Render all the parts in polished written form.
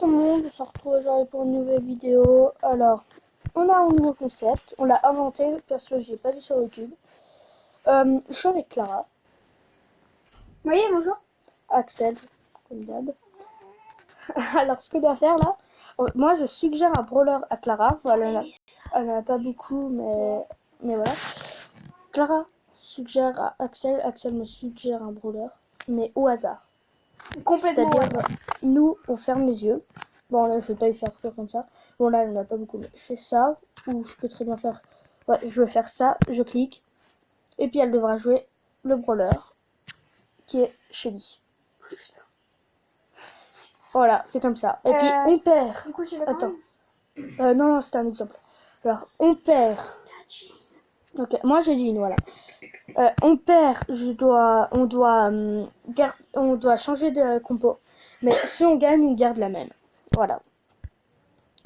tout le monde, on se retrouve aujourd'hui pour une nouvelle vidéo. Alors, on a un nouveau concept, on l'a inventé, perso j'ai pas vu sur YouTube. Je suis avec Clara. Oui, bonjour. Axel, comme d'hab. Alors, ce qu'on doit faire là, moi je suggère un brawler à Clara. Voilà, elle en a pas beaucoup, mais voilà. Clara suggère à Axel, Axel me suggère un brawler, mais au hasard. Complètement. C'est-à-dire, nous, on ferme les yeux. Bon, là, je vais pas lui faire faire comme ça. Bon, là, il n'y en a pas beaucoup, mais je fais ça, ou je peux très bien faire... Ouais, je vais faire ça, je clique, et puis elle devra jouer le brawler, qui est Shelly. Putain. Voilà, c'est comme ça. Et puis, on perd. Du coup, je vais Attends. Non, c'était un exemple. Alors, on perd. Ok, moi, j'ai dit, voilà. On perd, on doit changer de compo. Mais si on gagne, on garde la même. Voilà.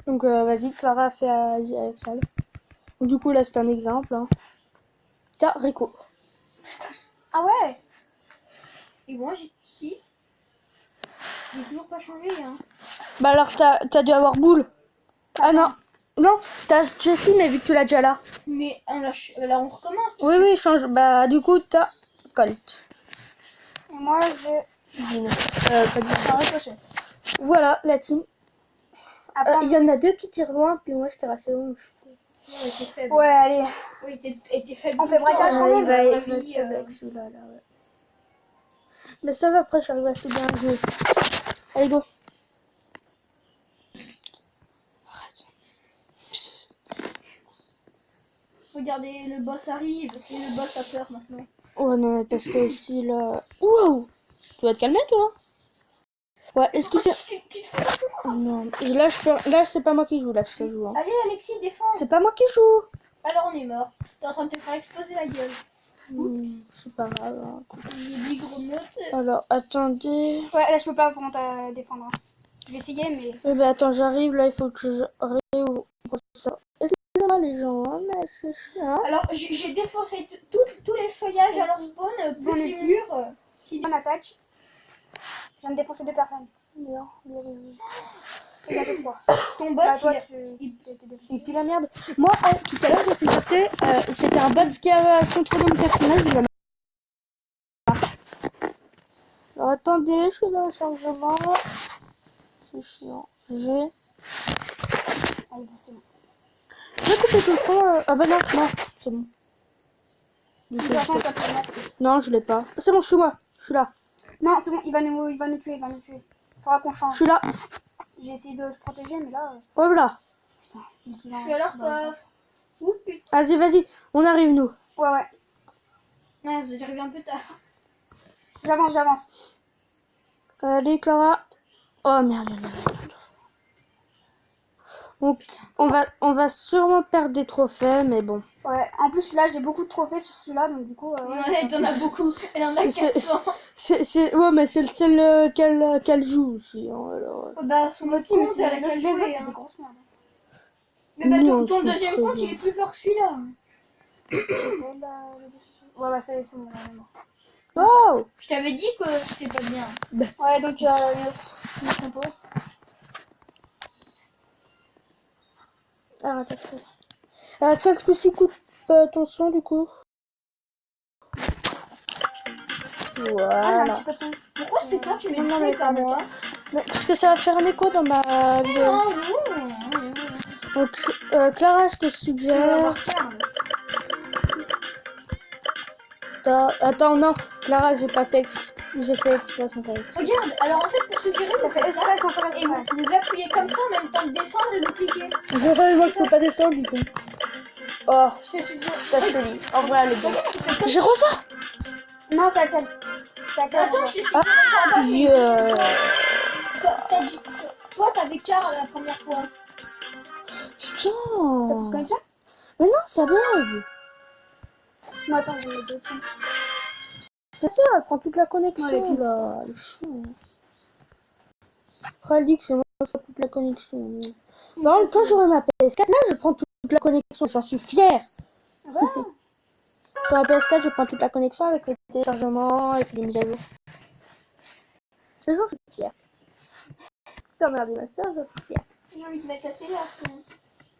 Donc vas-y, Clara fait avec ça. Donc, du coup, là, c'est un exemple. Hein. Tiens, Rico. Ah ouais. Et moi, j'ai qui? J'ai toujours pas changé, hein. Bah alors, t'as dû avoir Boule. Ah non. Non, t'as Jessie, mais vu que tu l'as déjà là. Mais là, on recommence. Oui, oui, change. Bah, du coup, t'as Colt. Et moi, j'ai... Dino. Pas Dino. Voilà, la team. Après, Il y en a deux qui tirent loin, puis moi, j'étais assez loin. ouais, allez. Oui, t'es faible. On fait braquage quand même. Il va être faible avec celui-là, là, ouais. Mais ça va, après, j'arrive assez bien à jouer. Allez, go. Regardez, le boss arrive et le boss a peur maintenant. Ouais, non, mais parce que si là... Wow. Tu vas te calmer, toi? Ouais, est-ce que c'est... Non, là, là, c'est pas moi qui joue, là, ça joue. Hein. Allez, Alexis, défends. C'est pas moi qui joue. Alors on est mort. T'es en train de te faire exploser la gueule. C'est pas grave. Hein. J'ai dit gros notes. Alors, attendez. Ouais, là, je peux pas vraiment te défendre. Je vais essayer, mais... Eh ben, attends, j'arrive, là, il faut que je réouvre ça. Excusez-moi, les gens, hein, mais c'est chiant. Alors, j'ai défoncé tous les feuillages à leur spawn, Bon plus les ulti. murs. On attaque. Je viens de défoncer 2 personnes. Bien. Il y en a 2, 3. Ton bot, Bah, toi, il Et puis la merde. Moi, tout à l'heure, j'ai fait passer, c'était un bot qui a contrôlé mon personnage, il a... Alors, attendez, je suis dans le chargement. C'est chiant. Allez, bon, c'est bon. J'ai coupé tout le son. Ah bah non, non, c'est bon. De toute façon, t'as pas le mettre. Non, je l'ai pas. C'est bon, je suis moi. Je suis là. Non, c'est bon, il va nous tuer, Faudra qu'on Je change. suis là. J'ai essayé de te protéger, mais là... Ouais, voilà. Putain, Je suis à leur coffre. Ouh putain. Vas-y, vas-y. On arrive, nous. Ouais, ouais. Ouais, vous êtes arrivé un peu tard. J'avance. Allez, Clara. Oh, merde, merde. Donc, on va sûrement perdre des trophées, mais bon. Ouais, en plus, là, j'ai beaucoup de trophées sur celui-là, donc du coup... Ouais, t'en as beaucoup. Elle en a 400. Ouais, mais c'est le seul qu'elle joue aussi. Hein, alors. Bah, son Moi autre aussi, mais compte, elle a les qu'à autres, jouer. c'est Hein. des grosses merdes. Mais bah, Non, ton c'est deuxième très compte, bien. il est plus fort que celui-là. J'ai fait le difficile. Ouais, bah, c'est bon, vraiment. Oh! Je t'avais dit que c'était pas bien. Ouais, donc tu as une autre compo. Arrête, Axel. Axel, ce coup-ci, coupe ton son, du coup. Ah, j'ai un Voilà. petit peu de son. Pourquoi c'est toi qui mets Non, le non, feu mais et pas pas moi. moi? Mais, parce que ça va faire un écho dans ma vidéo. Oh non. Donc, Clara, je te Tu vas suggère... avoir ça. Attends, non. Clara, j'ai fait exprès sans faire exprès. Regarde, alors en fait, pour suggérer, vous faites ça. Espèce sans faire Et vous appuyez comme ça en même temps que descendre et vous cliquez. Moi, je peux pas descendre, du coup. Oh, Je t'ai suggéré. ça Chelly. En vrai, elle est bonne. Tu fais comme J'ai Rosa! Non, c'est Axel. C'est Axel. Attends, je t'ai suggéré. Ah, yeah. T'as dit. Toi, t'avais quart la première fois. T'as plus de Putain. connexion? Mais non, ça bug. Non, attends, je vais mettre 2 points. C'est ça, elle prend toute la connexion, Ouais, les pins. là. Elle est chou. Après, elle dit que c'est moi qui prends toute la connexion. Par contre, quand j'aurai ma PS4, là, je prends toute la connexion. J'en suis fière. Ouais. Sur la PS4, je prends toute la connexion avec les téléchargements et puis les mises à jour. Ce jour, je suis fière. t'as emmerdé ma soeur, je suis fière. J'ai envie de mettre la télé à fond.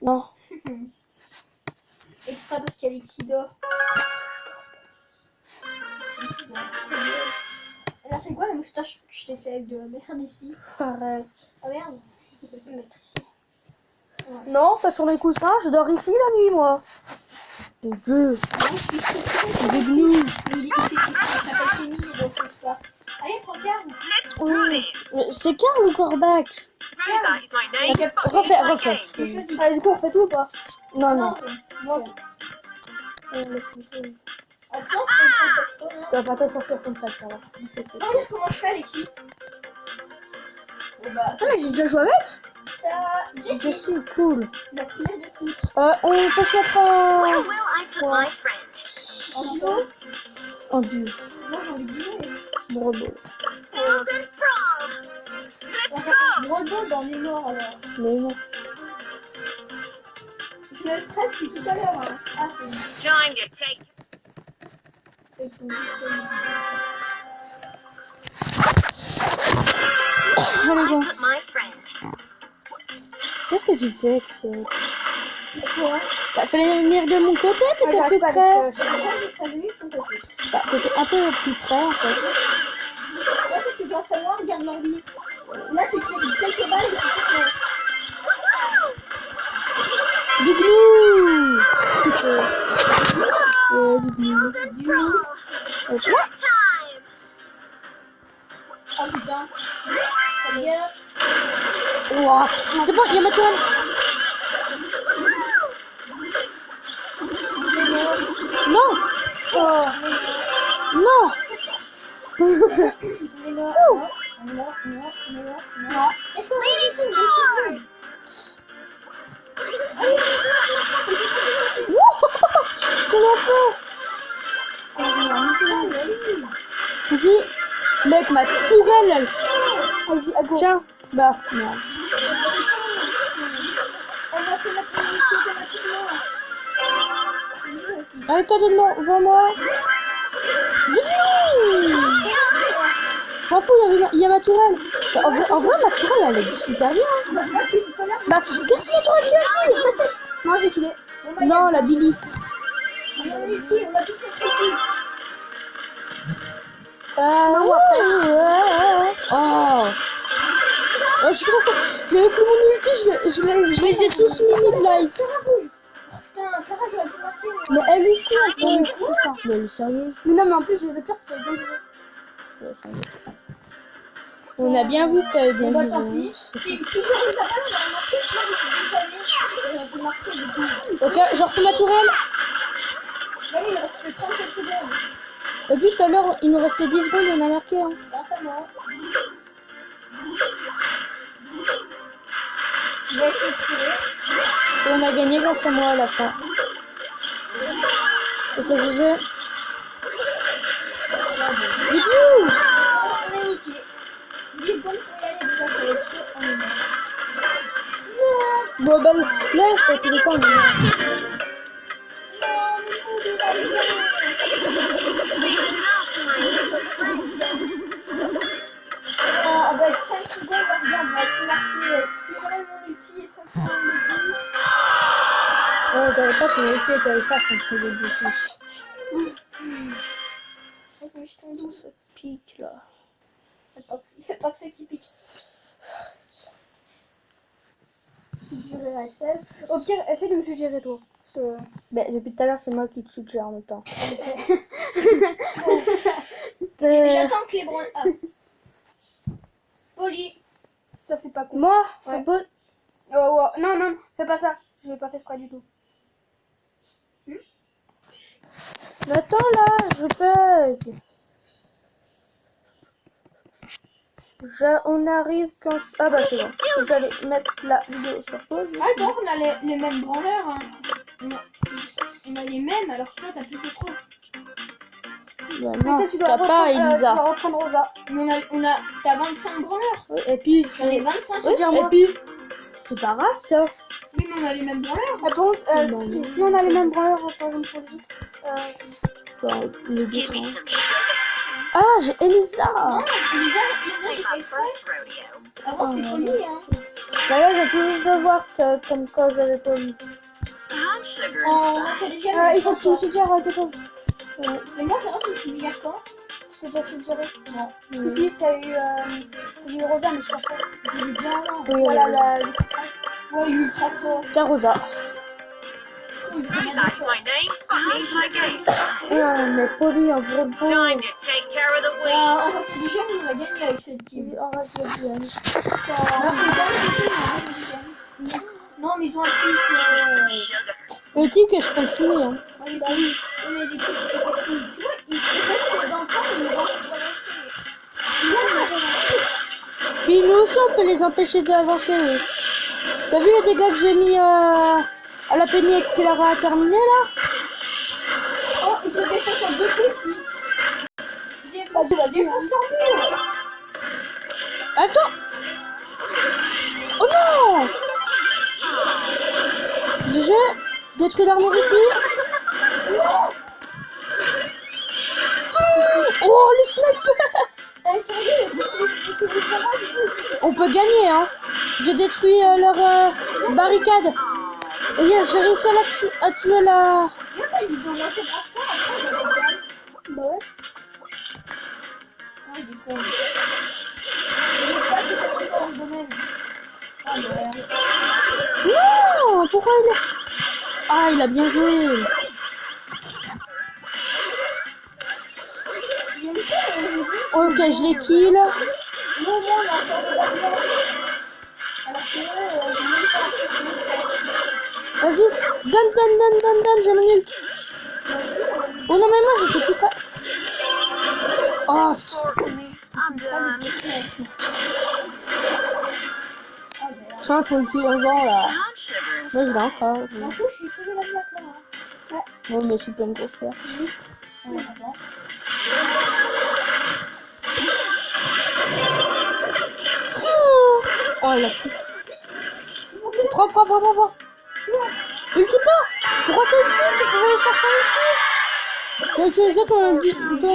Non. Extra parce qu'il y a Alexis dort. Là, c'est quoi la moustache que je t'ai fait avec de la merde ici? Arrête. Ah merde, je peux plus me mettre ici. Non, pas sur mes coussins, je dors ici la nuit, moi. De Dieu. Des gnous. Il s'appelle Kenny, donc c'est ça. Allez, prends Karl. Oui. Mais c'est Karl ou Corbac? Rosa is my name. Refais. Je choisis. Allez, du coup, on fait tout ou pas? Non, non. Non. Laisse-moi. Attends, je fais Tu vas pas te sortir comme ça, ça va. regarde comment je fais, Alexis. Bon bah, Ah, mais j'ai déjà joué avec? t'as Je Jessie. suis cool. La première de tout. On peut se mettre en... Where will I put my friend? En duo. En duo. Moi, j'ai envie de jouer. Bravo. Golden Frog. Bravo dans les morts alors. Mais non. Je le traite depuis tout à l'heure. Hein. Ah, c'est bon. Time to take. C'est tout. Allez, go. Put my friend. Qu'est-ce que tu fais, Axel? Quoi? Bah, fallait venir de mon côté, t'étais plus près. Moi, je serais venu de ton côté. Bah, t'étais un peu plus près, en fait. Là, ce que tu dois savoir, regarde l'envie. Là, tu tires quelques balles et tu fais. Biglou. Biglou. Hop là. Time. Oh putain. Regarde. Ouah. C'est bon, il y a ma tourelle. Non. Oh. Non. On est là. On est là. Non. Et je peux Ce qu'on a fait. Vas-y. Mec, ma tourelle, elle. Vas-y, à gauche. Tiens. Bah, non. On va se mettre automatiquement. Allez, toi devant moi. Je m'en fous, il y a ma tourelle. Bah, en vrai, ma tourelle, elle est super bien. Bah, qu'est-ce que ma tourelle qui a kill? Moi, j'ai killé. Non, la Billy. On a tous notre kill. Oh. Je sais pas pourquoi. J'avais plus mon ulti, je les ai tous mis mid-life. Putain, Clara, j'aurais pu marquer. Mais elle aussi, elle peut me couper. Mais elle est sérieuse. Mais non, mais en plus, j'ai le pire, c'est que j'avais bien joué. On a bien vu que t'avais bien Bon, bah, dit. tant pis. Si j'avais pas mal, on aurait marqué. Moi, j'aurais pu marquer du coup. Ok, je refais ma tourelle. Bah oui, il reste que 37 secondes. Et puis tout à l'heure, il nous restait 10 secondes et on a marqué. Hein. Grâce à moi. Je vais essayer de tirer. Et on a gagné grâce à moi à la fin. Ok, GG. Biglou. On est niqué. 10 secondes pour y aller déjà, ça va être chaud. On est mort. Bon, bah, là, c'est tous les temps. Avec 5 secondes, regarde, j'aurais pu marquer. Si j'avais mon ulti et 5 secondes de plus. Ouais, t'avais pas ton ulti, t'avais pas 5 secondes de plus. Je tombe douce. Ce pic là. Il n'y a pas que ça qui pique. Suggérer Estelle. Au pire, essaie de me suggérer toi. Bah, depuis tout à l'heure, c'est moi qui te suggère en même temps. J'attends que les branles. Ah. Poli. Ça c'est pas cool. Moi, Ouais. c'est pas... Oh, oh, non, non, fais pas ça. Je l'ai pas fait exprès du tout. Mais attends là, je bug. On arrive quand... Ah bah c'est bon. J'allais mettre la vidéo sur pause. Ah, donc on a les mêmes branleurs. Hein. On a les mêmes alors que toi t'as plus que trop. Bah non, t'as pas Tu Elisa. dois reprendre Rosa. Mais t'as 25 branleurs. Oui, et puis... J'en ai 25, Oui, dire et moi. puis... C'est pas grave ça. Oui, mais on a les mêmes branleurs. Attends, si on a les mêmes branleurs, par exemple pour les deux Give me sont... some sugar. Ah, j'ai Elisa. Non, Elisa, This j'ai ain't fait my exprès. first rodeo. Avant, c'est poli, hein. D'ailleurs, j'ai tout juste de voir que, comme quoi j'avais pas vu. I'm sugar En and ancien spice. déjà, Il faut que tu me suggères quelque chose. Mais moi, par exemple, tu me suggères quand? Je t'ai déjà suggéré. Non. Si, t'as eu Rosa, mais je crois pas. J'ai vu déjà avant. Oui, Voilà, oui. ouais, ultra fort. T'as Rosa. Sign my name behind my gaze. Mais poli, un gros beau. Time to take care of the Bah, weeds. en face du jeu, on va gagner avec cette team. En reste de bien. Non, mais ils ont un truc. Sugar. Le tic, je peux le fumer. Hein. Oui, bah oui. Oui, mais des trucs qui sont pas cool. Tu vois, ils restent dans le fond, ils nous empêchent d'avancer. Puis nous aussi, on peut les empêcher d'avancer. Oui. T'as vu les dégâts que j'ai mis à la peignée que Clara a terminé là? Oh, ils se défoncent en deux petits. Ils défoncent leur mur. Attends! Oh non! GG! Détruis l'armure ici! Oh, le sniper! Ils sont On peut gagner, hein! J'ai détruit leur barricade! Et yes, j'ai réussi à tuer la... Bah ouais. Non! Pourquoi il est... Ah, il a bien joué! Ok, je les kill. Vas-y, donne, j'ai mon ult. Oh non, mais moi j'étais plus près. Oh putain. I'm done. Tiens, pour le tuer en vent là. I'm sugar and Moi je l'ai encore. En plus, je suis sauvé la plaque là. Bon, mais je suis plein de grosses pertes. Oh, il a pris. Prends. Ulti pas! Pourquoi t'as ulti? Tu pouvais faire ça ulti! T'as utilisé ton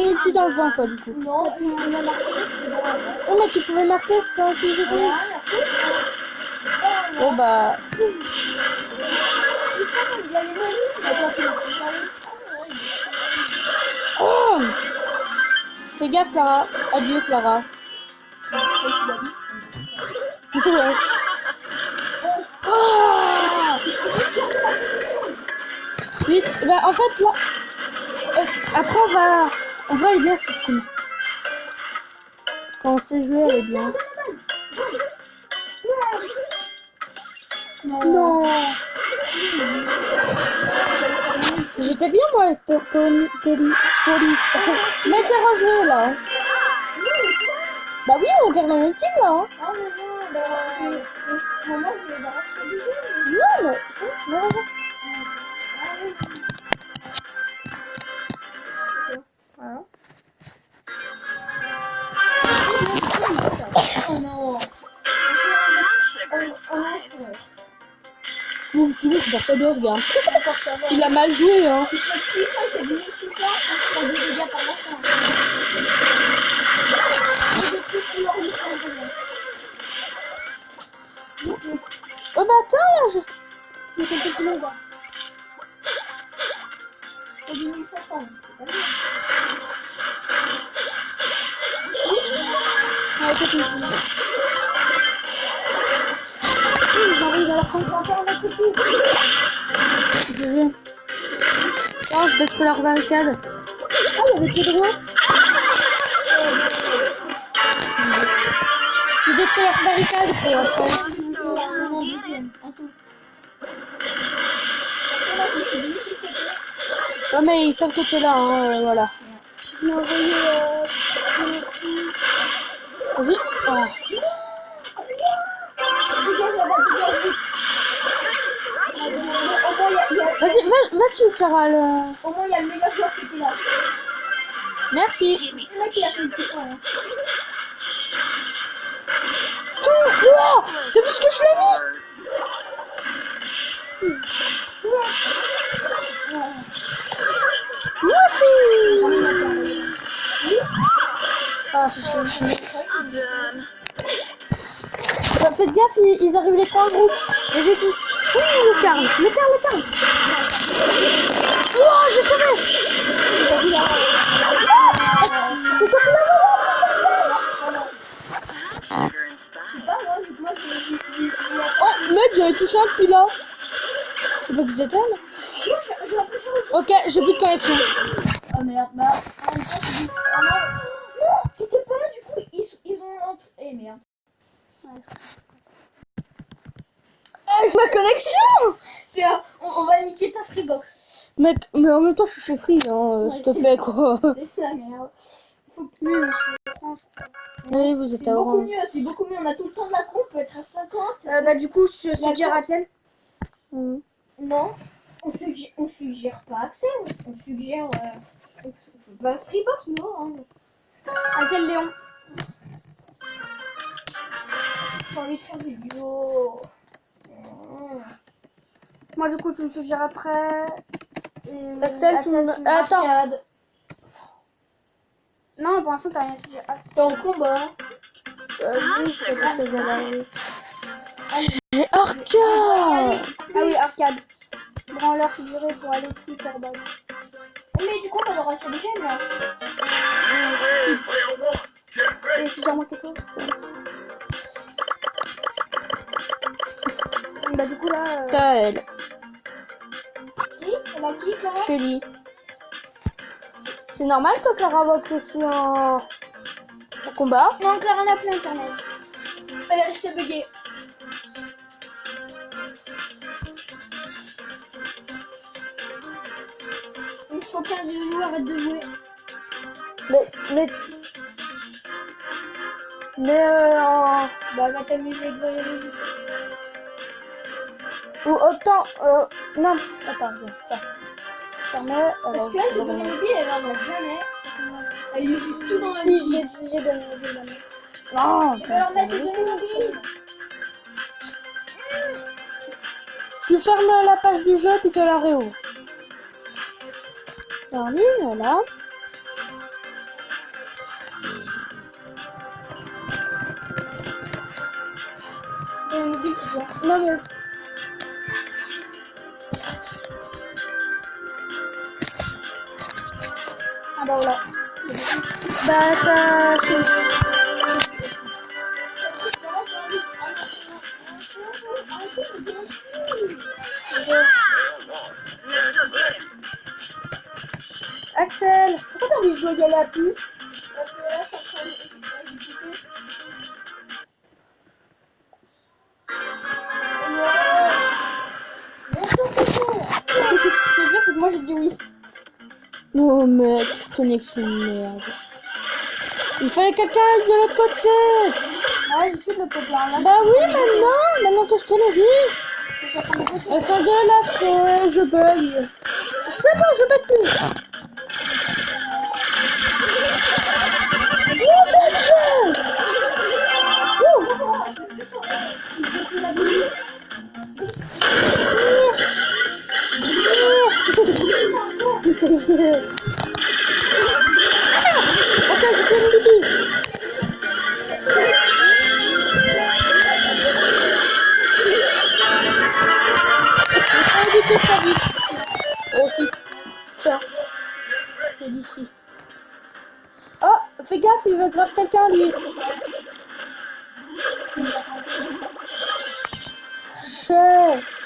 ulti dans le vent quoi du coup. Non, on a marqué. Oh mais tu pouvais marquer sans utiliser ton ulti. Oh bah... Oh! Fais gaffe Clara. Adieu Clara. Ouais. Oh! Vite, bah en fait là... après on va aller bien cette team. Quand on sait jouer elle est bien. Non. J'étais bien moi avec Poli. Laissez rejouer là. Hein. Bah oui, on garde un team là. Hein. Ah mais non, moi je vais dans ce du jeu. Non, non. Voilà. Oh non. I'm sugar and spice. Mon petit loup, c'est pas bien, regarde. Il a mal joué, hein. Il fait plus ça, il fait du 1600, on se prend des dégâts par la chambre. Il détruit tout leur 800 dégâts. Oh bah attends, là, je... Il fait plus long, là. C'est du 1500, c'est pas bien. Ouais, c'est tout. J'arrive à la prendre encore la petite. Je vais. Oh, je détruis leur barricade. Ah, il y avait plus de droit. Je détruis leur barricade pour l'instant. Non mais ils savent que t'es là, hein, voilà. J'ai envoyé vas-y. Oh. Vas-y, va dessus, Clara. Au moins, il y a le meilleur joueur qui était là. Merci. C'est là qu'il a fait le petit point. Wow, t'as vu ce que je l'ai mis? Youpi! Ah, c'est chaud. I'm done. faites gaffe, ils arrivent les trois en groupe. Et j'ai tous. Oh, le Karl. Oh, j'ai sauvé. J'ai pas vu là. C'est quoi que la Sugar and spice. Pas moi, vu que moi, Oh, mec, j'avais touché un depuis là. Je sais pas qui c'était, mais... je la préfère aussi. Ok, j'ai plus de connexion. Oh merde, bah, en même temps, tu dis, ah non, t'étais pas là, du coup, ils ont entré. Eh merde. J'ai ma connexion. C'est là, on va niquer ta Freebox. Mec, mais en même temps, je suis chez Free, hein, s'il te plaît, quoi. C'est la merde. Faut que mieux, je suis franche. Oui, vous êtes C'est à beaucoup Orange. mieux, c'est beaucoup mieux. On a tout le temps de la con, on peut être à 50. Bah du coup, je suggère Axel. Mhm. Non, on suggère pas Axel, on suggère. Bah, Freebox, non. Hein. Axel Léon. J'ai envie de faire du duo. Moi du coup, tu me suggères après. Et Axel, tu me... Attends. Arcade. Non, pour l'instant, t'as rien suggéré. Ah, T'es en combat. Oui, c'est parce que j'ai l'arrivée. J'ai Arcade. Ah oui, arcade. Branleur figuré pour aller aussi faire balle. Mais du coup, on aura sur les gemmes là. Et suggère-moi quelque chose. Bah du coup là... Kael. Qui? Elle a qui, Clara? Shelly. C'est normal que Clara Vox aussi en combat. Non, Clara n'a plus internet. Elle est restée buggée. Il faut qu'un de nous arrête de jouer. Mais Bah, va t'amuser avec Valérie. ou autant non, attends, viens. Fermez. Parce que là, j'ai donné mobile, elle en a jamais. Elle utilise tout dans la Si, vie. j'ai donné le but maintenant. Non. Tu peux leur mettre des données mobiles. Tu fermes la page du jeu puis tu la réouvres. En ligne, voilà. Donner le mobile, c'est bien. Non mais. Ah bah voilà. Bah t'as. Let's go get him. Axel. Pourquoi t'as envie de jouer à la puce? Parce que là, je suis en train de... Ce que je veux dire, c'est que moi j'ai dit oui. Oh mec, connexion de merde. Il fallait quelqu'un de l'autre côté. Ouais, je suis de l'autre côté. Hein, là, Bah oui, maintenant que je te l'ai dit. je suis en train de bosser. Attendez, là, je bug. C'est bon, je bug plus. Oh mon Dieu. Attends, je fais une bidou. Éviter sa vie. Aussi. Tiens. C'est d'ici. Oh, fais gaffe, il veut grave quelqu'un, lui. Chef.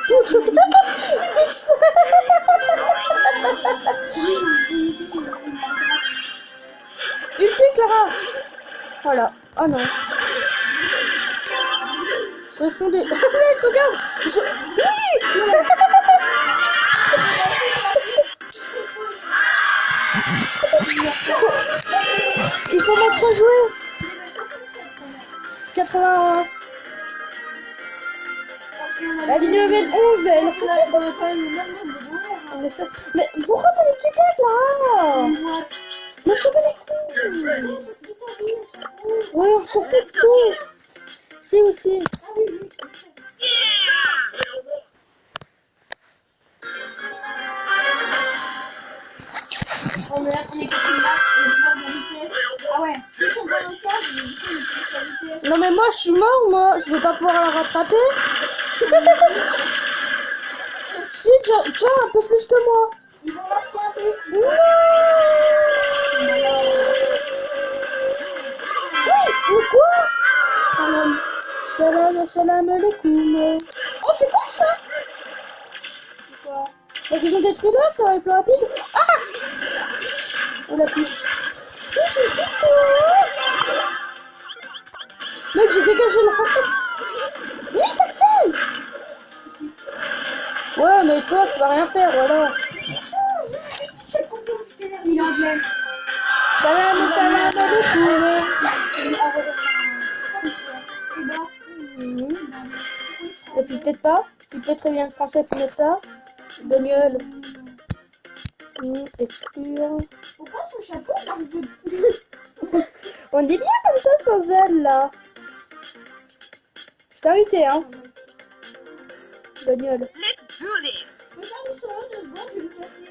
Tout seul. Ulti, Clara. Voilà. Oh non. Ce sont des... Mec, regarde. Il faut mettre jouer. 81. Elle est level 11, elle. On a quand même le même nombre de joueurs. Mais pourquoi t'as les quitté, Clara? Mais c'est pas les couilles. Ouais, on s'en fout de tout. Si aussi. Oh mais là, on est contre le max, le pouvoir de la vitesse. Ah ouais, si on voit nos cases, du coup, il utilise la vitesse. Non mais moi je suis mort, moi. Je vais pas pouvoir la rattraper. Si, tu as un peu plus que moi. Ils vont marquer un but. Non. Oui, mais quoi? Salam alaikum. Oh, c'est quoi ça? C'est quoi? Bah, ils ont détruit là, ça va être plus rapide. Ah! On l'a plus. Oui, j'ai vite. Mec, j'ai dégagé là. Oui, Axel! Ouais, mais toi, tu vas rien faire, voilà. Il est anglais. Salam alaikum. Et puis peut-être pas. Tu peux très bien le français pour mettre ça. Bagnole. Exclure. Pourquoi son chapeau marque de... On est bien comme ça sans elle là. Je t'ai invité hein. Bagnole. Let's do this. Je peux faire le solo 2 secondes, je vais me casser.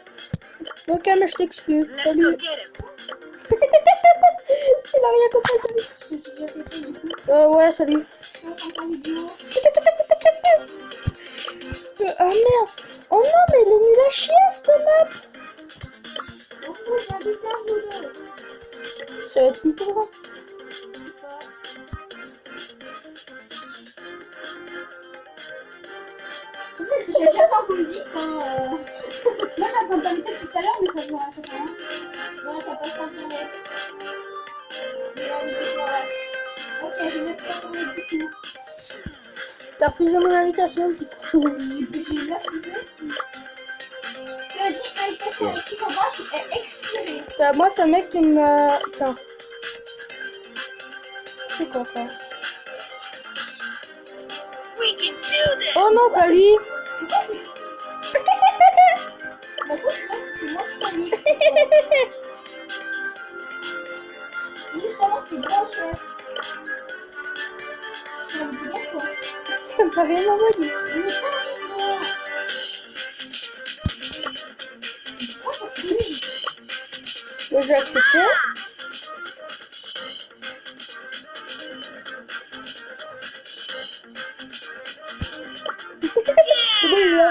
Ok, mais je t'exclus. Let's go Salut. get him. Il a rien compris, salut. Ouais, salut. Ah merde. Oh non, mais il est nul à chier cette map. On fout, j'habite à vous deux. Ça va être une tour. J'attends qu'on me dise, hein. Moi, je suis en train de t'inviter tout à l'heure, mais ça ne va rien. Ouais, ça passe pas internet. J'ai envie de voir. Ok, je vais pas tourner du tout. T'as refusé mon invitation du coup. J'ai la fusée. Tu as dit invitation ici en bas, qui est expirée. Bah, moi, c'est un mec qui me... Tiens. C'est quoi ça? We can do this. Oh non, pas lui. Pourquoi c'est... Bah, faut se mettre, c'est moi qui t'ai mis. Justement, c'est bien cher. J'ai envie de dire quoi. Ça me paraît rien envoyé. Mais pas avec moi. Pourquoi ça fume? Moi, j'ai accepté. C'est bon, il est là.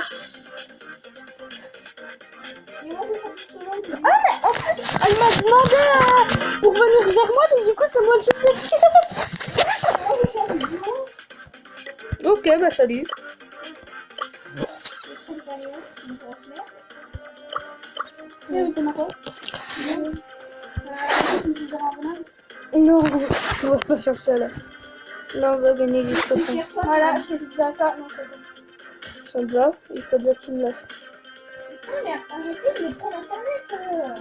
Mais moi, c'est ça qui se lance. Ah, mais en fait, elle m'a demandé pour venir vers moi, donc du coup, c'est moi qui l'ai pris. Moi, je change de bureau. Ok, bah salut. Je trouve pas les autres, c'est une grosse merde. Oui, t'es marrant. Non, on va pas faire ça là. Là, on va gagner les copains. Voilà, je t'ai dit déjà ça. Non, c'est bon. Ça me va, il faut déjà que tu me lâches. Mais arrêtez de me prendre internet.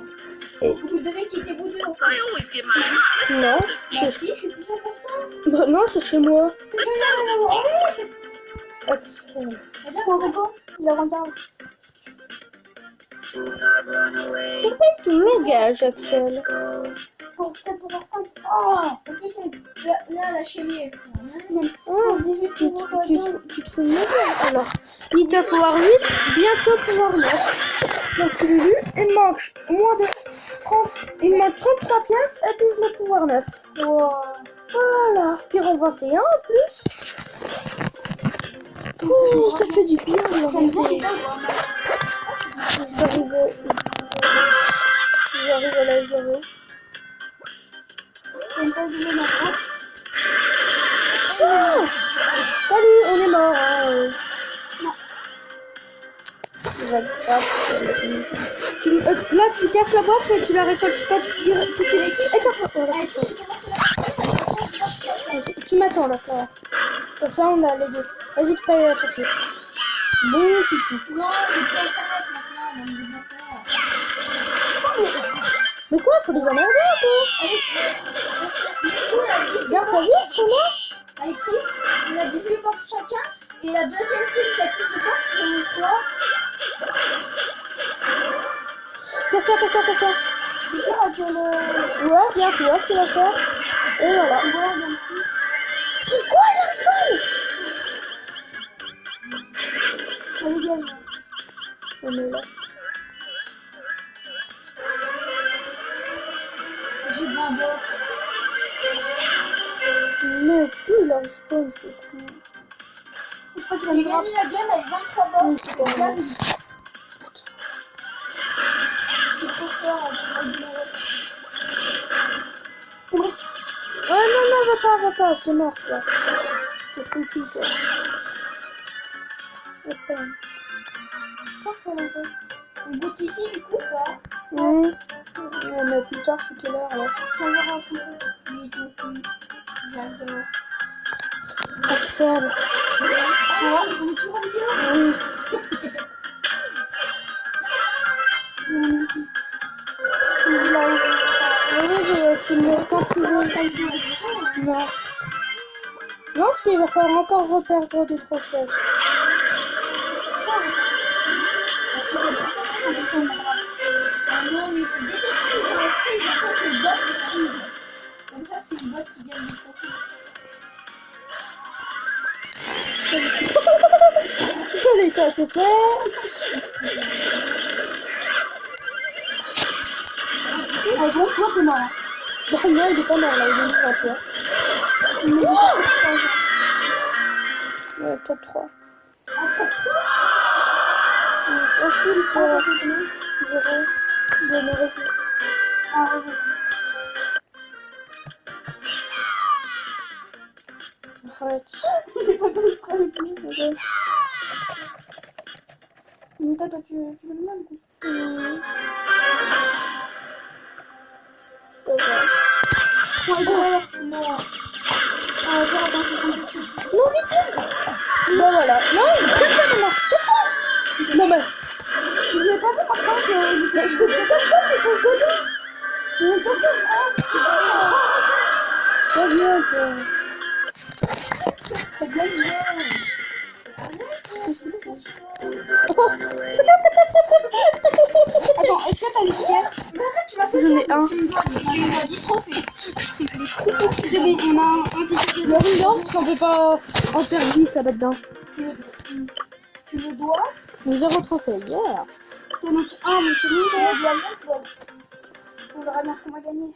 Vous devez quitter vous deux. I always get mine. Non, Bah c'est... si, je suis plus important. Bah, non, c'est chez moi. Let's settle this thing. Axel. Bon, Coco, il a regarde. Pourquoi tu m'engages, Axel? Pour 4,5. Oh, ok, c'est là, la chérie. Oh, 18 tu te fous de ma gueule. Alors, Nita pouvoir 8, bientôt pouvoir 9. Donc, Lulu, il manque moins de 30, il manque 33 pièces et 19 pouvoir 9. Wow. Voilà, Piron 21 en plus. Oh, ça fait du bien de regarder. J'arrive à la gérer. Ciao. Salut, on est mort. Hein. Non. Là, tu casses la boîte, mais tu la récoltes pas tout de suite. Écarte-toi. Vas-y, tu m'attends là. Voilà. Comme ça, on a les deux. Vas-y, tu peux aller la chercher. Bon, toutou. Non, j'ai plus internet maintenant, mon Mais quoi, faut les emmerder un peu. Alexis, Regarde, t'as vu ce qu'on a? Alexis, on a 18 box chacun. Et la deuxième team qui a plus de box, c'est quoi? Casse-toi. C'est ça, que le... Ouais, regarde, tu vois ce qu'il va faire. Et voilà. Quoi, il a respawn? On est là. J'ai 20 box. Mais plus il en spawn, c'est tout. Je crois que j'ai gagné la game avec 23 box. Oui, c'est pas mal. C'est trop fort. Oh non, non, va pas, c'est mort, toi. C'est foutu, toi. Attends. On goûte ici du coup quoi. Ouais, mais plus tard, c'est quelle heure là? Je vais voir un truc. Oui. J'adore. Axel. Ah, on est toujours en vidéo. Oui. J'ai mon outil. Tu me dis là où tu me quand tu veux. Non. Non, parce qu'il va falloir encore reperdre des trophées. Ah non, mais c'est détesté. J'ai resté, j'attends que le bot arrive. Comme ça, c'est le bot qui gagne des trophées. Allez, ça c'est fait. Ah bon, toi t'es mort. Bah non, il est pas mort là, il est mort à toi. Ouais, top 3. Ah, top 3. Ensuite, il faut 0. Je vais me résoudre. Ah, raison. Arrête. J'ai pas fait exprès avec lui. Ok. Nita, toi tu veux le même coup. Ça va. Ouais, alors, non. Ah, attends, c'est compliqué. Non, vite. Bah voilà. Non, qu'est-ce que non, mais. Je l'ai pas vu, franchement, que... Mais je te casse-toi, tu fonces dedans. Mais qu'est-ce que je pense? Pas bien, quoi. C'est bien bien. Oh. Attends, est-ce que t'as les tickets? Mais en fait, tu m'as fait J'en ai un. Tu m'as dit trophée. C'est bon, on a un ticket. Le rideau, parce qu'on peut pas en perdre 10, ça va dedans. Tu le dois? 0 trophée, yeah. Toi, non, ah, mais c'est lui, tu dois bien le box. On verra bien ce qu'on va gagner.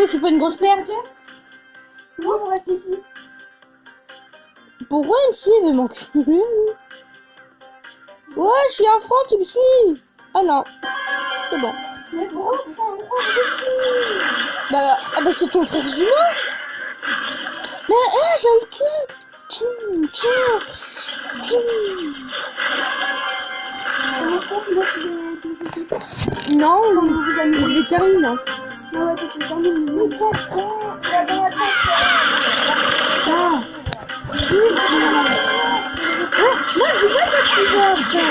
C'est pas une grosse perte. Non, on reste ici. Pourquoi il me suit, il veut m'en tuer? Ouais, je suis un franc qui me suit. Ah non, c'est bon. Mais gros, c'est un gros défi. Bah, ah bah c'est ton frère jumeau. Mais j'ai eu le truc. Non, je l'ai terminé. Hein. Ah ouais, toi tu le termines. Mais quel con. La dernière Ah. Moi je vois que tu vois après.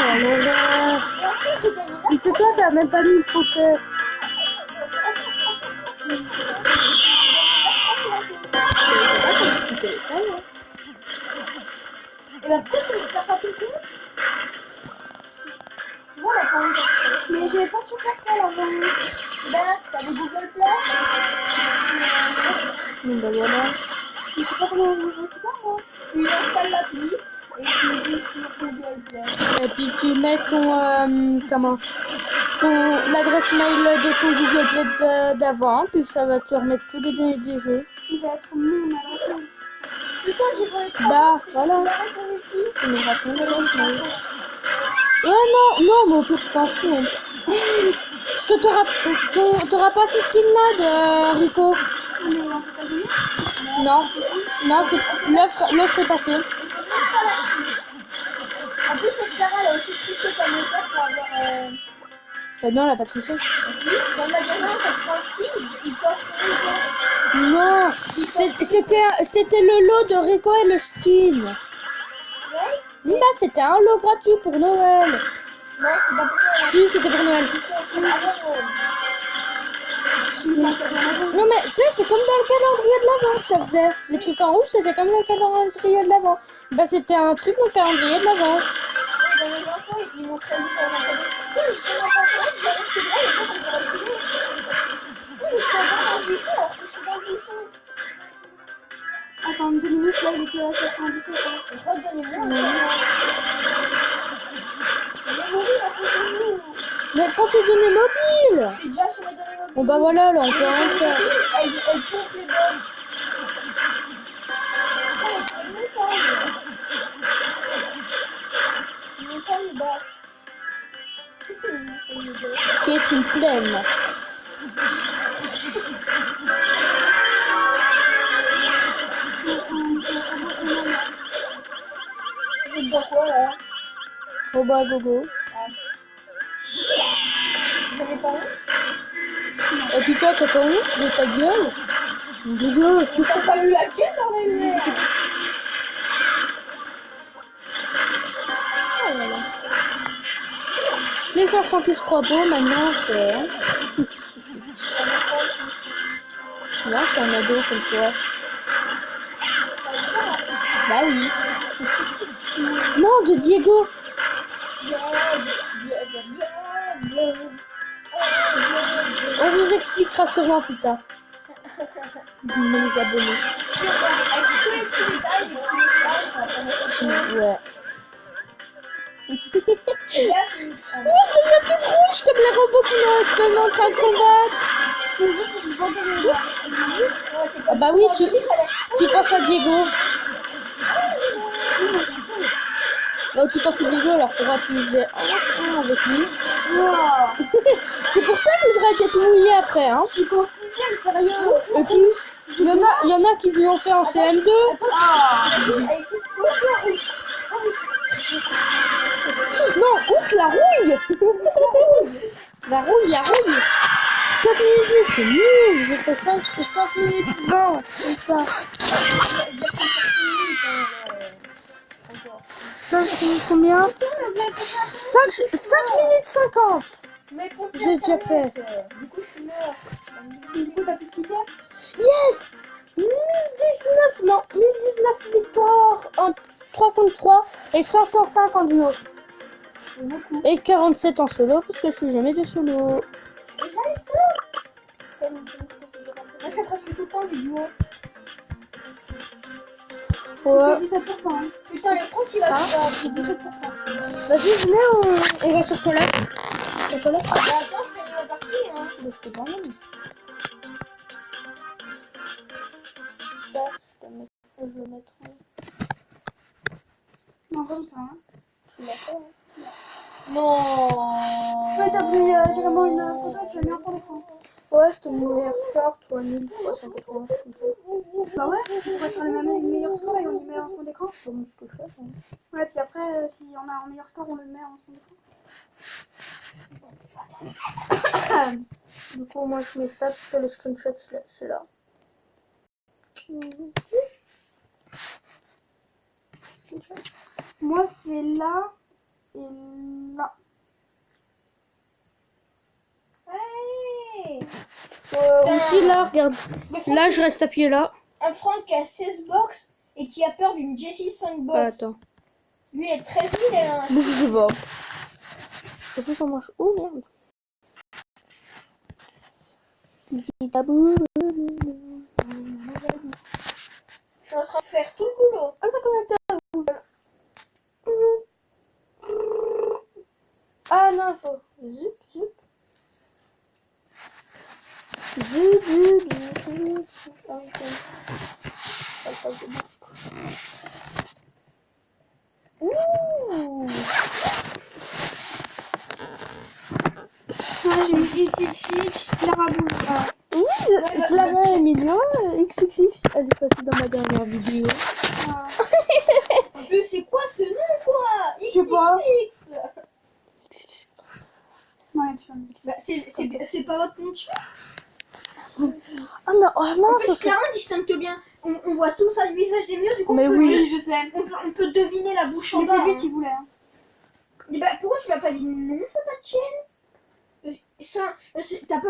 Et que toi t'as même pas mis le trophée. Et bah pourquoi tu veux faire passer le coup? Tu vois la fin. Mais j'avais pas sur ça avant. Bah, t'avais Google Play. Bon bah voilà. Je sais pas comment on récupère moi. Tu installes l'appli et tu le dis sur Google Play. Et puis tu mets ton l'adresse mail de ton Google Play d'avant, puis ça va te remettre tous les données des jeux. Il va être mon adresse mail. Putain, j'ai pas les trois. Bah voilà. Tu me racontes l'adresse mail. Ouais non, mais au pire je t'en fous. Hein. Parce que t'auras pas ce skin là de Rico. Non, c'est l'offre est passée. En plus, cette Clara, elle a aussi triché comme mon père pour avoir... Eh bien, elle a pas triché. Dans le magasin, quand tu prends le skin, il t'offre Non, c'était le lot de Rico et le skin. Ouais. Bah, c'était un lot gratuit pour Noël. Non, c'était pas pour Noël. Si, c'était pour Noël. Non, mais tu sais, c'est comme dans le calendrier de l'Avent que ça faisait. Les trucs en rouge, c'était comme le calendrier de l'Avent. Bah, c'était un truc dans le calendrier de l'Avent. Dans les infos, ils m'ont traduit dans la vidéo. Oui, je suis en passant, je vais rester là, et moi, je vais rester là. Oui, je suis encore dans le buisson, alors que je suis dans le buisson. Attends, 2 minutes, là, il est que à 97. Redonnez-moi. Mais prends tes données mobiles. Je suis déjà sur mes données mobiles. Bon bah voilà, là on peut rien faire. Elle pompe les bonnes. Montagne basse. Qu'est-ce que c'est une montagne basse? Qui est une plaine. Vous êtes dans quoi là? Au bas gogo. Vous avez pas honte? Et puis toi, t'as pas honte de ta gueule? Désolé. T'as pas eu la queue dans la lumière? Oh là là. Les enfants qui se croient beaux maintenant, c'est... hein. Là, c'est un ado comme toi. Bah oui. Non, de Diego. On vous expliquera sûrement plus tard. Les abonnés. Avec tous les petits détails, des petits messages, Ouais. et là, Oh, devient toute rouge comme les robots qu'on est en train de combattre. Ah bah oui, tu penses à Diego. Oh, tu t'en fous de Diego, alors faudra utiliser un avec lui. C'est pour ça que voudrais être mouillé après, hein. je suis qu'en 6ème, sérieux. Et puis, il y en a qui l'ont fait en CM2. Non, oups, la rouille. La rouille. 4 minutes, c'est nul. Je fais 5 minutes 20, comme ça. 5 minutes combien? 5 minutes 50. Mais pour J'ai déjà fait. Du coup, je suis mort. Du coup, t'as pu cliquer? Yes! 1019 victoires en 3 contre 3 et 505 en duo. Et 47 en solo parce que je suis jamais de solo. Moi, je fais presque tout le temps du duo. Ouais. 17%. Hein. Putain, le compte, il va c'est 17%. Vas-y, venez, on va sur toilette. La toilette? Bah, attends, je fais une partie, hein. C'est pas mal. Je vais le mettre. Non, comme ça, hein. Tu l'as fait, hein? Non. Ouais, t'as pris directement une photo et tu l'as mis en fond d'écran. Ouais, c'était mon meilleur score, toi 1380, comme ça. Bah ouais, on pourrait faire le meilleur score et on y met en fond d'écran. C'est bon, ce que je fais. Hein. Ouais, puis après, si on a un meilleur score, on le met en fond d'écran. Du coup, moi je mets ça parce que le screenshot c'est là. Moi, c'est là et là. Hey. Aussi là, regarde. Là, je reste appuyé là. Un Franck qui a 16 box et qui a peur d'une Jessie 5 box. Attends. Lui, il est 13 000 et un. Bouge, je sais pas. Je sais plus comment je... Oh merde. Je suis en train de faire tout le boulot. Ah, ça connecte à Google. Ah non, il faut... Zup. Ouh. Ouais, j'ai mis XXX, Clara Boule. Oui, Clara Emilio, XXX, elle est passée dans ma dernière vidéo. En plus, c'est quoi ce nom, quoi? Je sais pas. XXX. Ouais, putain. Bah, c'est pas votre compte chat. Ah non, oh En mince, plus, c'est... Clara distingue bien. On voit tout ça du visage des mieux, du coup, Mais on peut, oui. Je sais. on peut deviner la bouche en Mais bas. c'est lui Hein. qui voulait. Hein. Mais bah, pourquoi tu m'as pas dit non, c'est pas de chaîne? T'as pas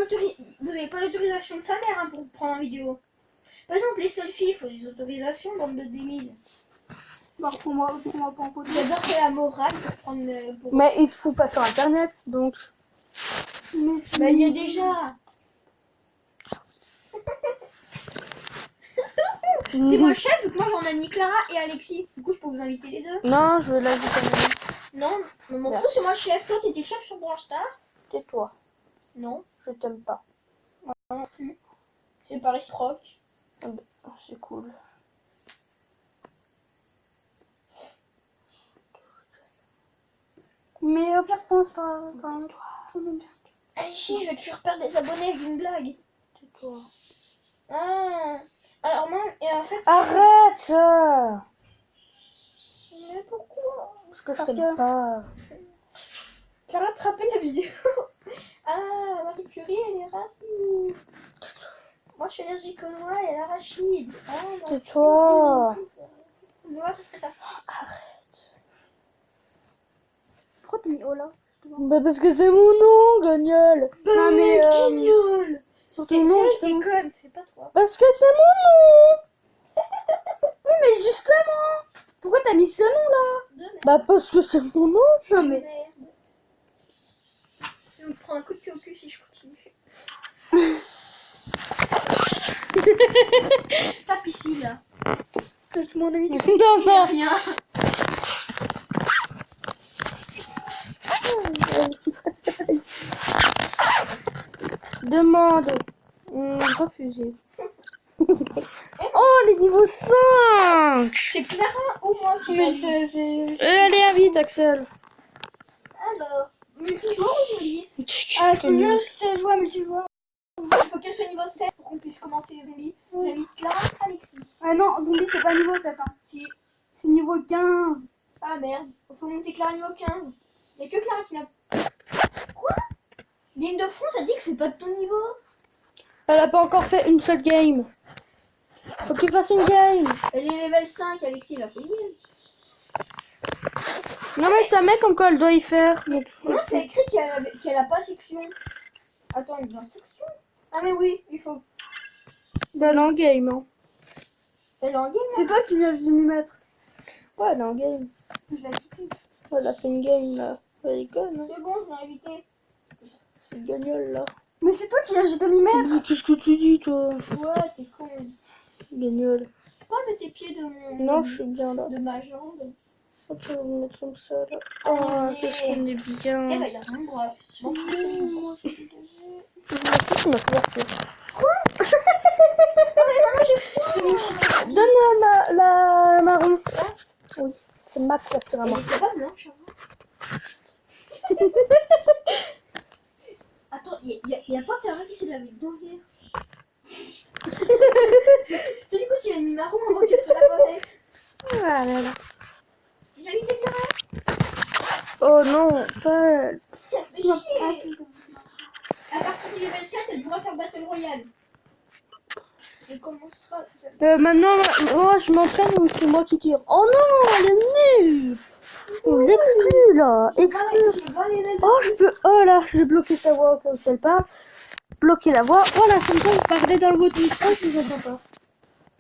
vous avez pas l'autorisation de sa mère hein, pour prendre en vidéo. Par exemple, les selfies, il faut des autorisations, bande de débiles. Bah, prends-moi pas en photo. J'adore faire la morale pour prendre. Pour... Mais il te fout pas sur internet, donc... Mais Bah, il y a déjà. C'est moi le chef, vu que moi j'en ai mis Clara et Alexis. Du coup, je peux vous inviter les deux. Non, je veux l'ajouter. Non, mais m'en fous, c'est moi le chef. Toi, t'étais chef sur Brawl Stars. Tais-toi. Non, Je t'aime pas. non plus. C'est pas réciproque. Ah ben, c'est cool. Mais au pire, pense pas. Enfin, Allez, si, je vais te faire perdre des abonnés avec une blague. Tais-toi. Ah. Alors moi, et en fait... Arrête. Mais pourquoi? Parce que je Parce t'aime que- pas. T'as rattrapé la vidéo. Ah, Marie Curie, elle est raciste. Moi, je suis allergique aux noix et à l'arachide. Ah, non. Tais-toi. Noix, Arrête. Pourquoi t'as mis oh là? Bah parce que c'est mon nom, Guignol. Non, mais. guignol. Sur C'est ton nom, elle qui justement. est conne, c'est pas toi. Parce que c'est mon nom. Oui, mais justement. Pourquoi t'as mis ce nom là? De merde. Bah parce que c'est mon nom. Non, mais. Merde. Je vais me prendre un coup de pied au cul si je continue. Tape ici, là. Que mon ami du Non, non. Rien. Demande. Refusé. Oh, les niveaux 5. C'est Clara ou moi qui Mais l'a dit. c'est. Allez, invite, Axel. Alors, multijoueur ou zombie? Ah, je peux juste jouer à multijoueur. Il faut qu'elle soit niveau 7 pour qu'on puisse commencer les zombies. J'invite Clara, Alexis. Ah non, zombie, c'est pas niveau 7. Hein. C'est niveau 15. Ah merde, il faut monter Clara niveau 15. Il n'y a que Clara qui n'a... Quoi? Ligne de front, ça dit que c'est pas de ton niveau. Elle a pas encore fait une seule game. Faut que tu fasses une game. Elle est level 5, Alexis, il a fait une game. Non mais ça met comme quoi elle doit y faire. Donc, Non, c'est écrit qu'elle a pas section. Attends, il y a section? Ah mais oui, il faut... bah, elle est en game. Hein. Elle est en game, C'est toi qui viens de m'y mettre. Ouais, elle est en game. je vais la quitter. Elle a fait une game là. Elle est conne. Hein. C'est bon, je l'ai invité. C'est Guignol là. Mais c'est toi qui viens juste de m'y mettre. Mais qu'est-ce que tu dis toi? Ouais, t'es con. Guignol. Pourquoi mettre tes pieds de mon... Non, je suis bien là. de ma jambe? Oh, tu vas me mettre comme ça là. Oh, qu'est-ce qu'on est bien. Eh ben, il a rien de grave. Je m'en fous. Moi, je vais dégager. Tu m'as fait peur. Donne la marron. Oui, c'est ma couverture à Elle moi. était pas blanche avant. Attends, y a pas Clara qui s'est lavé dedans hier. Tu sais du coup tu l'as mis marron avant qu'elle se lave avec. Ah là là. J'ai invité Clara. Oh non, pas elle. Fais chier. À partir du level 7, elle pourra faire Battle Royale. Elle commencera. Maintenant, moi je m'entraîne ou c'est moi qui tire. Oh non, elle est nulle. On l'exclut là. Exclu. Oh, je peux. Oh là, j'ai bloqué sa voix comme ça elle parle. Bloquer la voix. Voilà, comme ça vous parlez dans votre micro si je n'entends pas.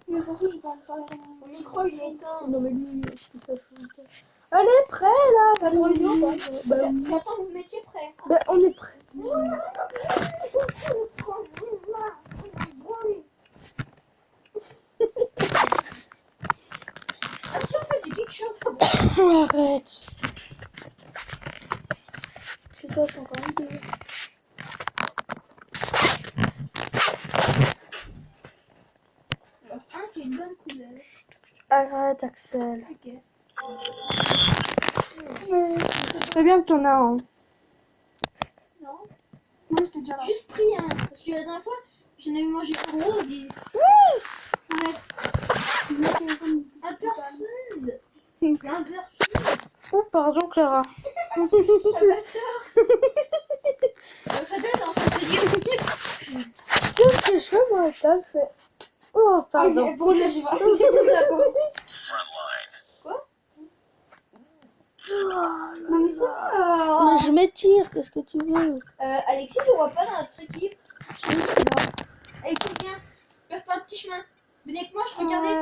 Mais surtout, je parle pas. Mon micro il est éteint. Non mais lui, ce qu'il fait, je... Elle est prête là. Bah, Sur vidéo, oui. bah. Bah, oui. J'attends que vous mettiez prêt. Bah, on est prêt. Ah si en fait j'ai quelque chose. Arrête. C'est toi, je suis encore vidéo. Un qui a une bonne couleur. Arrête, Axel. Ok. C'est bien que t'en as un. Non. Moi, j'étais déjà là. Juste pris un. Parce que la dernière fois, j'en avais mangé un gros. Un perfum. Un perfum. Oh, pardon, Clara. Ça va ça donne, on s'est dit. Qu'est-ce que je fais, moi, t'as fait. Oh, pardon. Bon, là, j'ai pas. Quoi? Non, mais ça. Mais je m'étire, qu'est-ce que tu veux? Alexis, je vois pas dans notre équipe. Alexis, viens. Passe par le petit chemin. Venez avec moi, je regardais.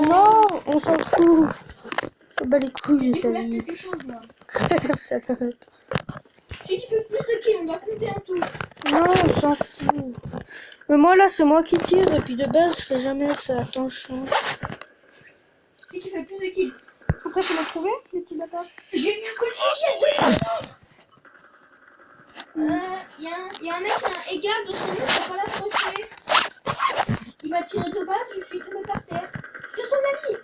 Non, on s'en fout. Oh, bah les couilles de ta Découverte vie. quelque chose, moi. Crève, salope. Celui qui fait plus de kills, on doit compter en tout. Non, on s'en fout. Mais moi, là, c'est moi qui tire. Et puis de base, je fais jamais ça. Attends, je change. Celui qui fait plus de kills. Après, tu l'as trouvé, le petit bâtard? J'ai mis un col fusil à 2 mètres. illégal de son mieux, faut pas l'approcher. Il m'a tiré 2 balles, je suis tombée par terre. Je te sauve la vie.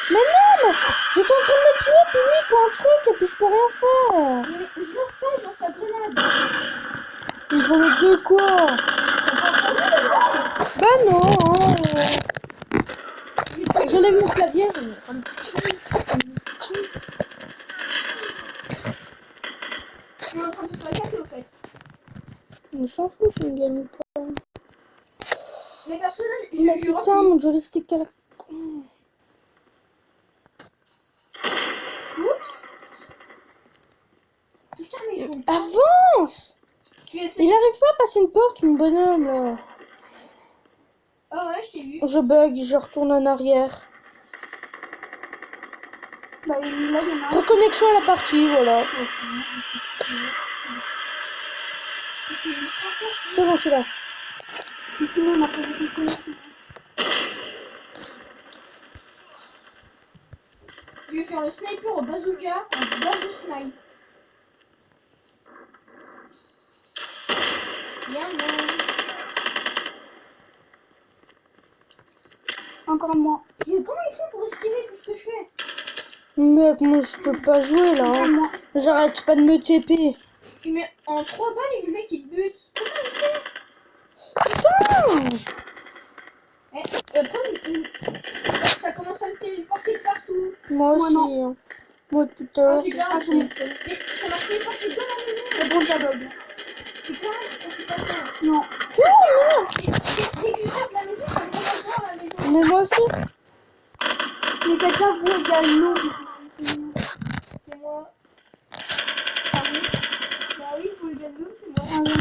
Mais non, mais j'étais en train de me tuer, puis lui il faut un truc et puis je peux rien faire. Mais je lance ça, je lance la grenade. Il faut le de quoi? Bah non, hein. J'enlève mon clavier. Je suis en train de se faire gâter au fait. On s'en fout si on gagne ou pas. Les personnages, Mais putain, mon joystick à la con. Oups. Putain, mais ils font... Avance! Tu essaies... Il arrive pas à passer une porte, mon bonhomme là. Ah ouais, je t'ai vu. Je bug, je retourne en arrière. Bah, là, il y en a un. Reconnexion à la partie, voilà. C'est bon, je suis là. Ici, on a pas beaucoup de connexion. Je vais faire le sniper au bazooka en bazoo snipe. Bien, Encore moi. comment ils font pour esquiver tout ce que je fais? Mec, moi je peux pas jouer là. Encore Hein. moi. J'arrête pas de me TP. Il met en 3 balles et le mec il te bute. Comment il fait? Putain! Ça commence à me téléporter partout. Moi Moi, aussi. non. Hein. Moi depuis tout à l'heure. C'est grave, Ah, mais ça m'a téléporté dans la maison. C'est bon, dialogue. C'est quoi? C'est pas ça. Non. Dès que je sors de la maison, ça me remonte dans la maison. Mais moi aussi. Mais quelqu'un vous égale nous. C'est moi. Ah oui. Bah oui, vous égale nous, c'est moi. Ah oui.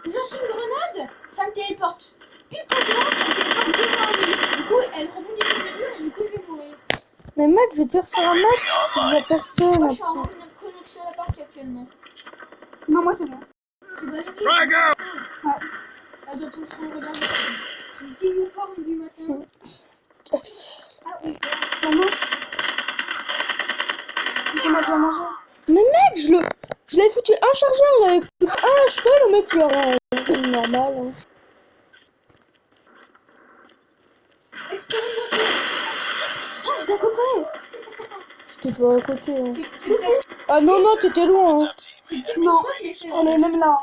Je lance une grenade, ça me téléporte. Puis quand je lance, ça me téléporte devant un mur. Du coup, elle rebondit sur le mur et du coup, je vais mourir. Mais mec, je tire sur un mec. Il y a personne. Moi, je suis en connexion à la partie actuellement. Non, moi, c'est bon. C'est pas joli. Frag out! Elle doit tout le temps regarder. Une petite uniforme du matin. Ah oui. Maman. On a déjà mangé. Mais mec, je l'avais foutu un chargeur, il avait plus un HP, le mec il aura normal. Hein. Explose une voiture. Ah, j'étais à côté. J'étais pas à côté. Hein. C'est Ah non, non, t'étais loin. Hein. peut-être Non. pour ça que je l'ai fait. On est même là.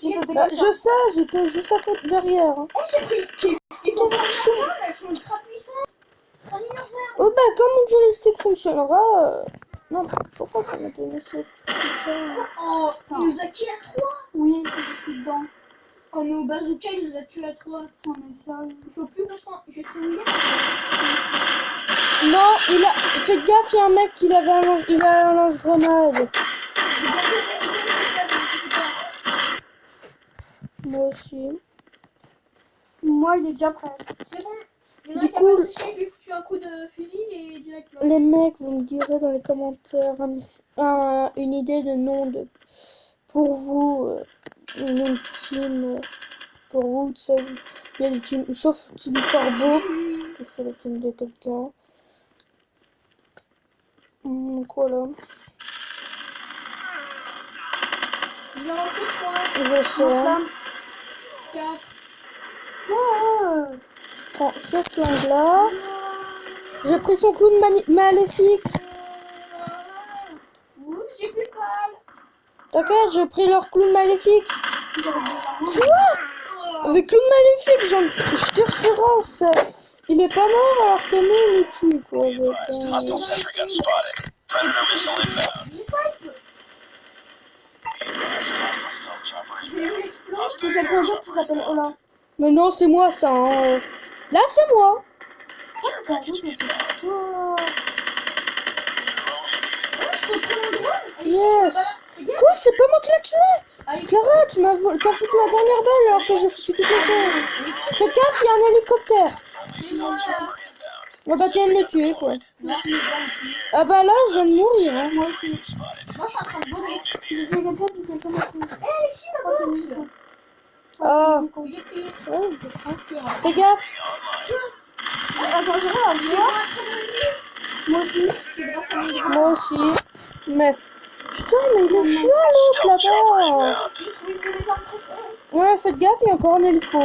J'ai sauté Bah, comme ça. je sais, j'étais juste à côté derrière. Hein. Oh, j'ai pris. Ils sont pas puissants, mais elles sont ultra puissantes. En anniversaire. Oh bah, quand mon joystick fonctionnera. Non, pourquoi ça m'a donné ce truc? Oh, il nous a tués à 3. Oui, je suis dedans. Oh, mais au bazooka, il nous a tués à 3. Non, mais sérieux. Il faut plus qu'on se rende. Je sais où il est. Non, il a. Fais gaffe, il y a un mec qui avait il a un lance-grenade. Moi aussi. Moi, il est déjà prêt. C'est bon. Il y en a Du qui a coup, pas touché, je lui ai foutu un coup de fusil et direct là. Les mecs, vous me direz dans les commentaires une idée de nom de pour vous, une nom de team pour vous, tu sais, il y a des teams, sauf Team Corbeau, parce que c'est le team de quelqu'un. Donc voilà, J'ai lancé 3, je sais, Flamme. 4. Oh. je prends ce flingue là, j'ai pris son clown maléfique, Oups, j'ai plus de balles. t'inquiète, j'ai pris leur clown maléfique. Quoi? Avec clown maléfique, j'en référence. Il est pas mort alors que nous, il nous tue, quoi. Avec, Hostile sentry gun spotted. Predator missile inbound. Je snipe. Hostile stealth chopper J'ai eu l'explosion. C'est quelqu'un d'autre qui s'appelle Ola. Mais non, c'est moi ça. Hein. Là, c'est moi. Quelqu'un d'autre qui s'appelle Ola. Oh, je contrôle un drone. Yes. Quoi? C'est pas moi qui l'ai tué. Alexis, Clara, t'as foutu la dernière balle alors que j'ai foutu toutes les autres. Fais gaffe, il y a un hélicoptère. c'est moi. Ah bah, tu viens de me tuer, quoi. Là, je suis pas dessus. Ah bah là, je viens de mourir. Hein. Moi aussi. Moi, je suis en train de voler. J'ai fait quelqu'un qui quelqu'un m'a pris. Eh, Alexis, ma box. Ah. J'ai pris. Ouais. Fais gaffe. Attends, je regarde. Moi aussi. C'est grâce à mon drone. Moi aussi. Mais Putain, mais il est chiant l'autre là-bas. Ouais, faites gaffe, il y a encore un hélico.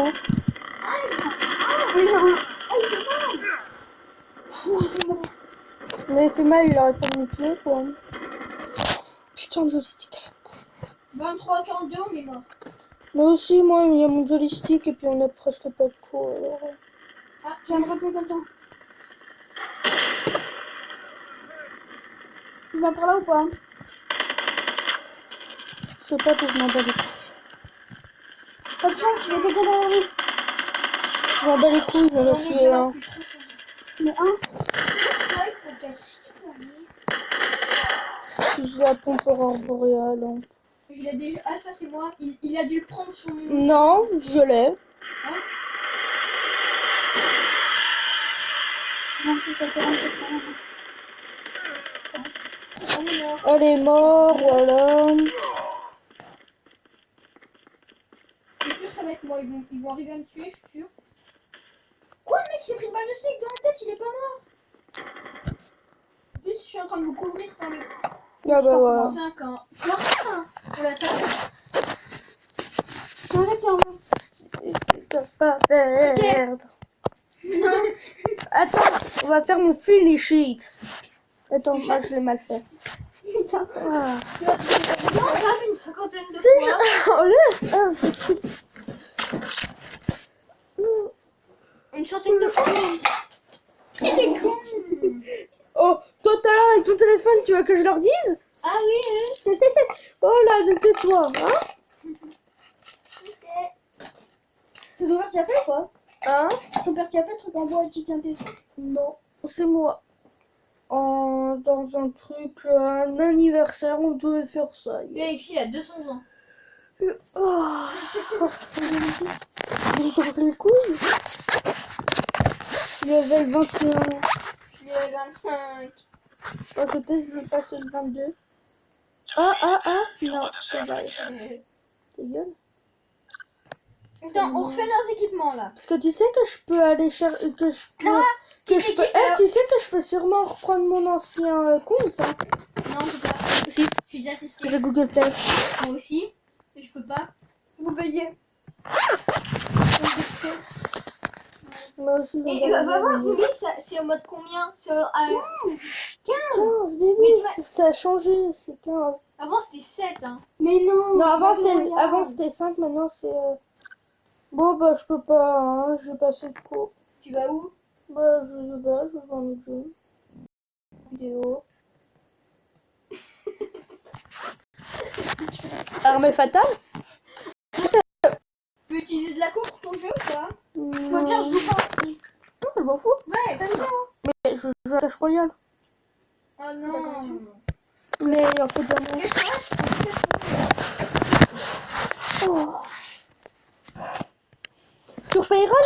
Mais il fait mal, il arrête pas de me tuer quoi. Putain, le joystick à la 23h42, on est mort. Moi aussi, moi, il y a mon joystick et puis on a presque pas de coup alors. Ah, j'ai un gros truc comme ça. Tu vas par là ou pas? Je sais pas que je m'en bats les couilles. Attention, je vais quelqu'un dans la rue. Je m'en bats les couilles, je vais le tuer un. Mais un. Je suis à pompe aurore boréale. Hein. Je l'ai déjà. Ah, ça c'est moi. Il a dû le prendre sur mon. Non, je l'ai. Non, c'est ça, 47 ans. On est mort. Elle est morte, voilà. Je suis sûr que ça va être moi. Ils vont arriver à me tuer, je suis sûr. Quoi, le mec s'est pris une balle de snake dans la tête, il est pas mort. En plus, je suis en train de vous couvrir par le. Ah bah voilà. 5 ans. On l'attaque. Arrête, t'es en mode. Pas perdre. Non. Attends, on va faire mon finish it. Attends, moi je l'ai mal fait. Putain. Ah. Non, on a une cinquantaine de Si, fois. Une centaine de fois. Il est con. Oh, toi tout à l'heure avec ton téléphone, tu veux que je leur dise? Ah oui, Oh là, tais-toi, hein? Ton père t'y a fait ou pas? Hein? Ton père t'y a fait le truc en bois et tu tiens tes trucs? Non, c'est moi. Dans un truc, un anniversaire, on devait faire ça. Lui, Alexis, il a 200 ans. Oh. Les couilles. Il avait le 21. Je lui ai 25. Oh, peut-être je vais passer le 22. Ah, non, c'est vrai. Ta gueule. Attends, on refait nos équipements là. Parce que tu sais que je peux aller chercher, que je peux... Ah, Que je peux... tu sais que je peux sûrement reprendre mon ancien compte. Hein. Non, je peux pas. Si. J'ai déjà testé. J'ai Google Play. Moi aussi. Mais je peux pas. Vous payez. Moi aussi, j'en Et ai va marre. voir, Zombie, c'est en mode combien? C'est 15, mais oui, ça a changé, c'est 15. Avant c'était 7. Hein. Mais non. Non, c'est avant c'était 5, maintenant c'est... Bon, bah je peux pas, hein, je vais passer le coup. Tu vas où? Bah je sais pas, je vais dans le jeu. Vidéo. Armée fatale? Tu peux utiliser de la coke pour ton jeu ou pas? Moi bien, je joue pas. Non, je m'en fous. Ouais, t'as bien. Mais je joue à Clash Royale. Oh non. Mais il en faut diamant. Oh. Tu repayeras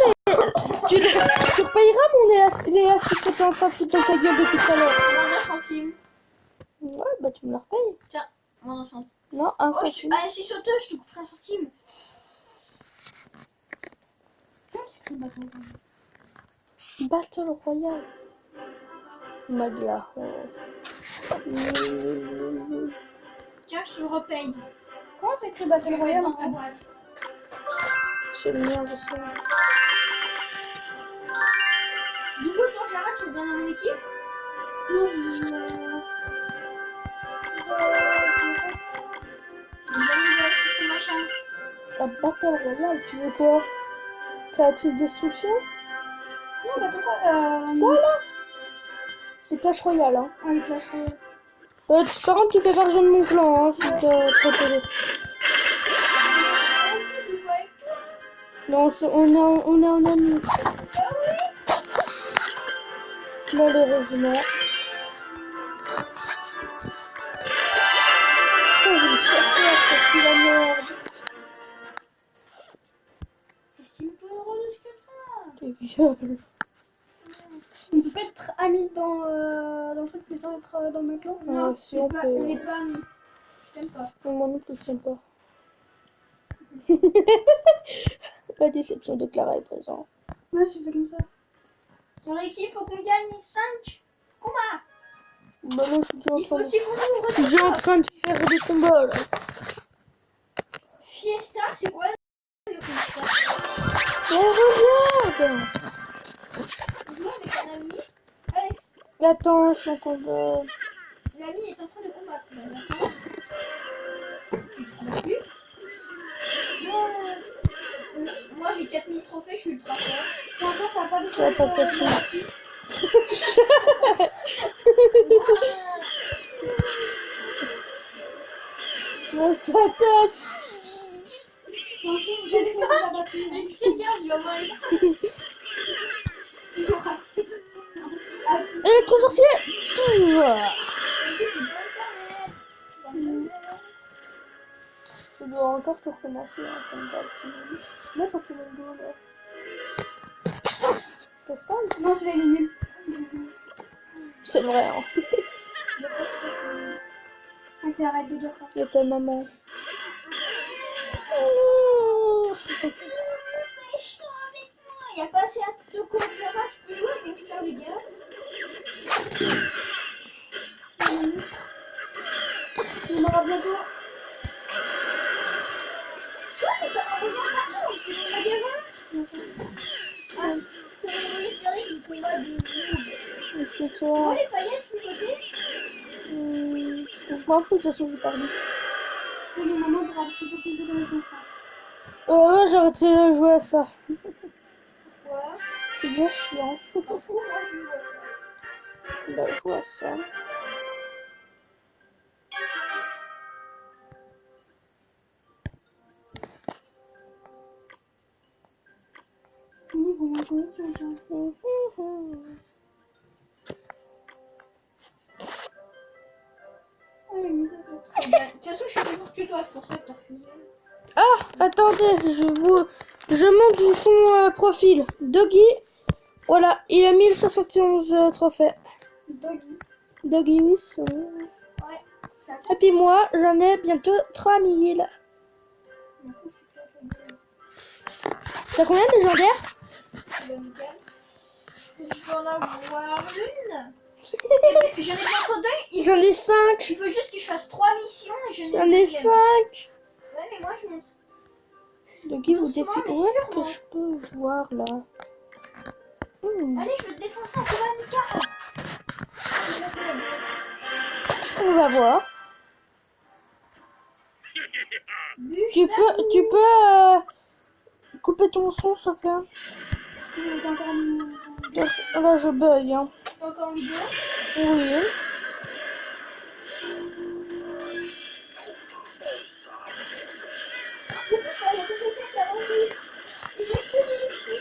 tu repayeras mon élastique que t'es en train de foutre dans ta gueule depuis tout à l'heure. Moins 1 centime. Ouais, bah tu me la repayes. Tiens, moins 1 centime. Non, 1 Oh, centime. ah, si sauteuse, je te couperai 1 centime. Qu'est-ce que c'est que le bâton? Battle Royale. Magla. Tiens, je te le repaye. Comment c'est écrit Battle Je vais Royale mettre dans ta boîte. C'est le mien, je sais. Du coup, toi, Clara, tu veux bien dans mon équipe? Non, je... Tu machin. La Battle Royale, tu veux quoi? Creative Destruction? Non, Battle Royale. Ça là? C'est Clash Royale, hein. Ah oui, Clash Royale. Par contre, tu fais pas rejoindre mon clan, hein, si t'as trop télé. Non, on est en ami. Malheureusement. Putain, je vais le chasser après la merde. Estime-toi heureux de ce que t'as. T'es gueule. On peut pas être amis dans le truc, mais sans être dans le clan. Ouais, si on On peut. n'est pas amis. Je t'aime pas. Moi non plus, je t'aime pas. La déception de Clara est présente. Ouais, c'est fait comme ça. Ton Alexis, il faut qu'on gagne 5 combats. Bah là, je suis déjà en Il faut train de... aussi qu'on ouvre Je suis déjà en train de faire des combats, là. Fiesta, c'est quoi le Fiesta? Mais regarde! Joue avec un ami. Alex, Attends, je suis en combat. l'ami est en train de combattre. Là, d'accord. Tu te combats plus? Moi j'ai 4000 trophées, je suis ultra fort. Pour l'instant ça a pas Ça va pas de peut-être. Mais ça tête! J'ai pas avec ces gars, je vais avoir les Ils ont raté 10%. Électro-sorcier! Je dois encore tout recommencer en combat. Là, Pokémon Go, là. T'as ça? Non, celui-là il est nul. C'est vrai, hein. Vas-y, arrête de dire ça. Il y a ta maman. Il n'y a pas assez de coop là-bas, tu peux jouer avec Star les gars. Il m'aura bientôt. Ouais, ça regarde partout, j'étais dans le magasin. Ah, c'est le historique du combat du noob. C'est Tu vois toi. les paillettes sur le côté? Je m'en fous, de toute façon, j'ai perdu. C'est le moment de un petit peu plus de connaissances, je pense. Ouais, j'ai arrêté de jouer à ça. Pourquoi? C'est déjà chiant. M'en fous, moi je joue à ça. Bah, jouer à ça. De toute façon, je suis toujours que toi, c'est pour ça que t'as refusé. Ah, attendez, je montre son profil. Doggy, voilà, il a 1071 trophées. Doggy. Doggy, oui, c'est... Ouais, ça Et puis moi, j'en ai bientôt 3000. m'en fout, je te T'as combien de légendaires? fais nickel. Je vais en avoir une. J'en ai bientôt deux. J'en ai 5. Il faut juste que je fasse 3 missions et je J'en ai 5. Ouais, mais moi je monte. Doggy, vous Doucement, défie... mais Où est-ce que sûrement. je peux voir, là? Allez, je vais te défoncer un combat amical. On va voir. Bûche, Tu peux couper ton son, s'il te plaît? t'es encore en Là, je bug, hein. T'es encore en vidéo? Oui. Il y a quelqu'un qui a rempli. Et j'ai plus d'élixir.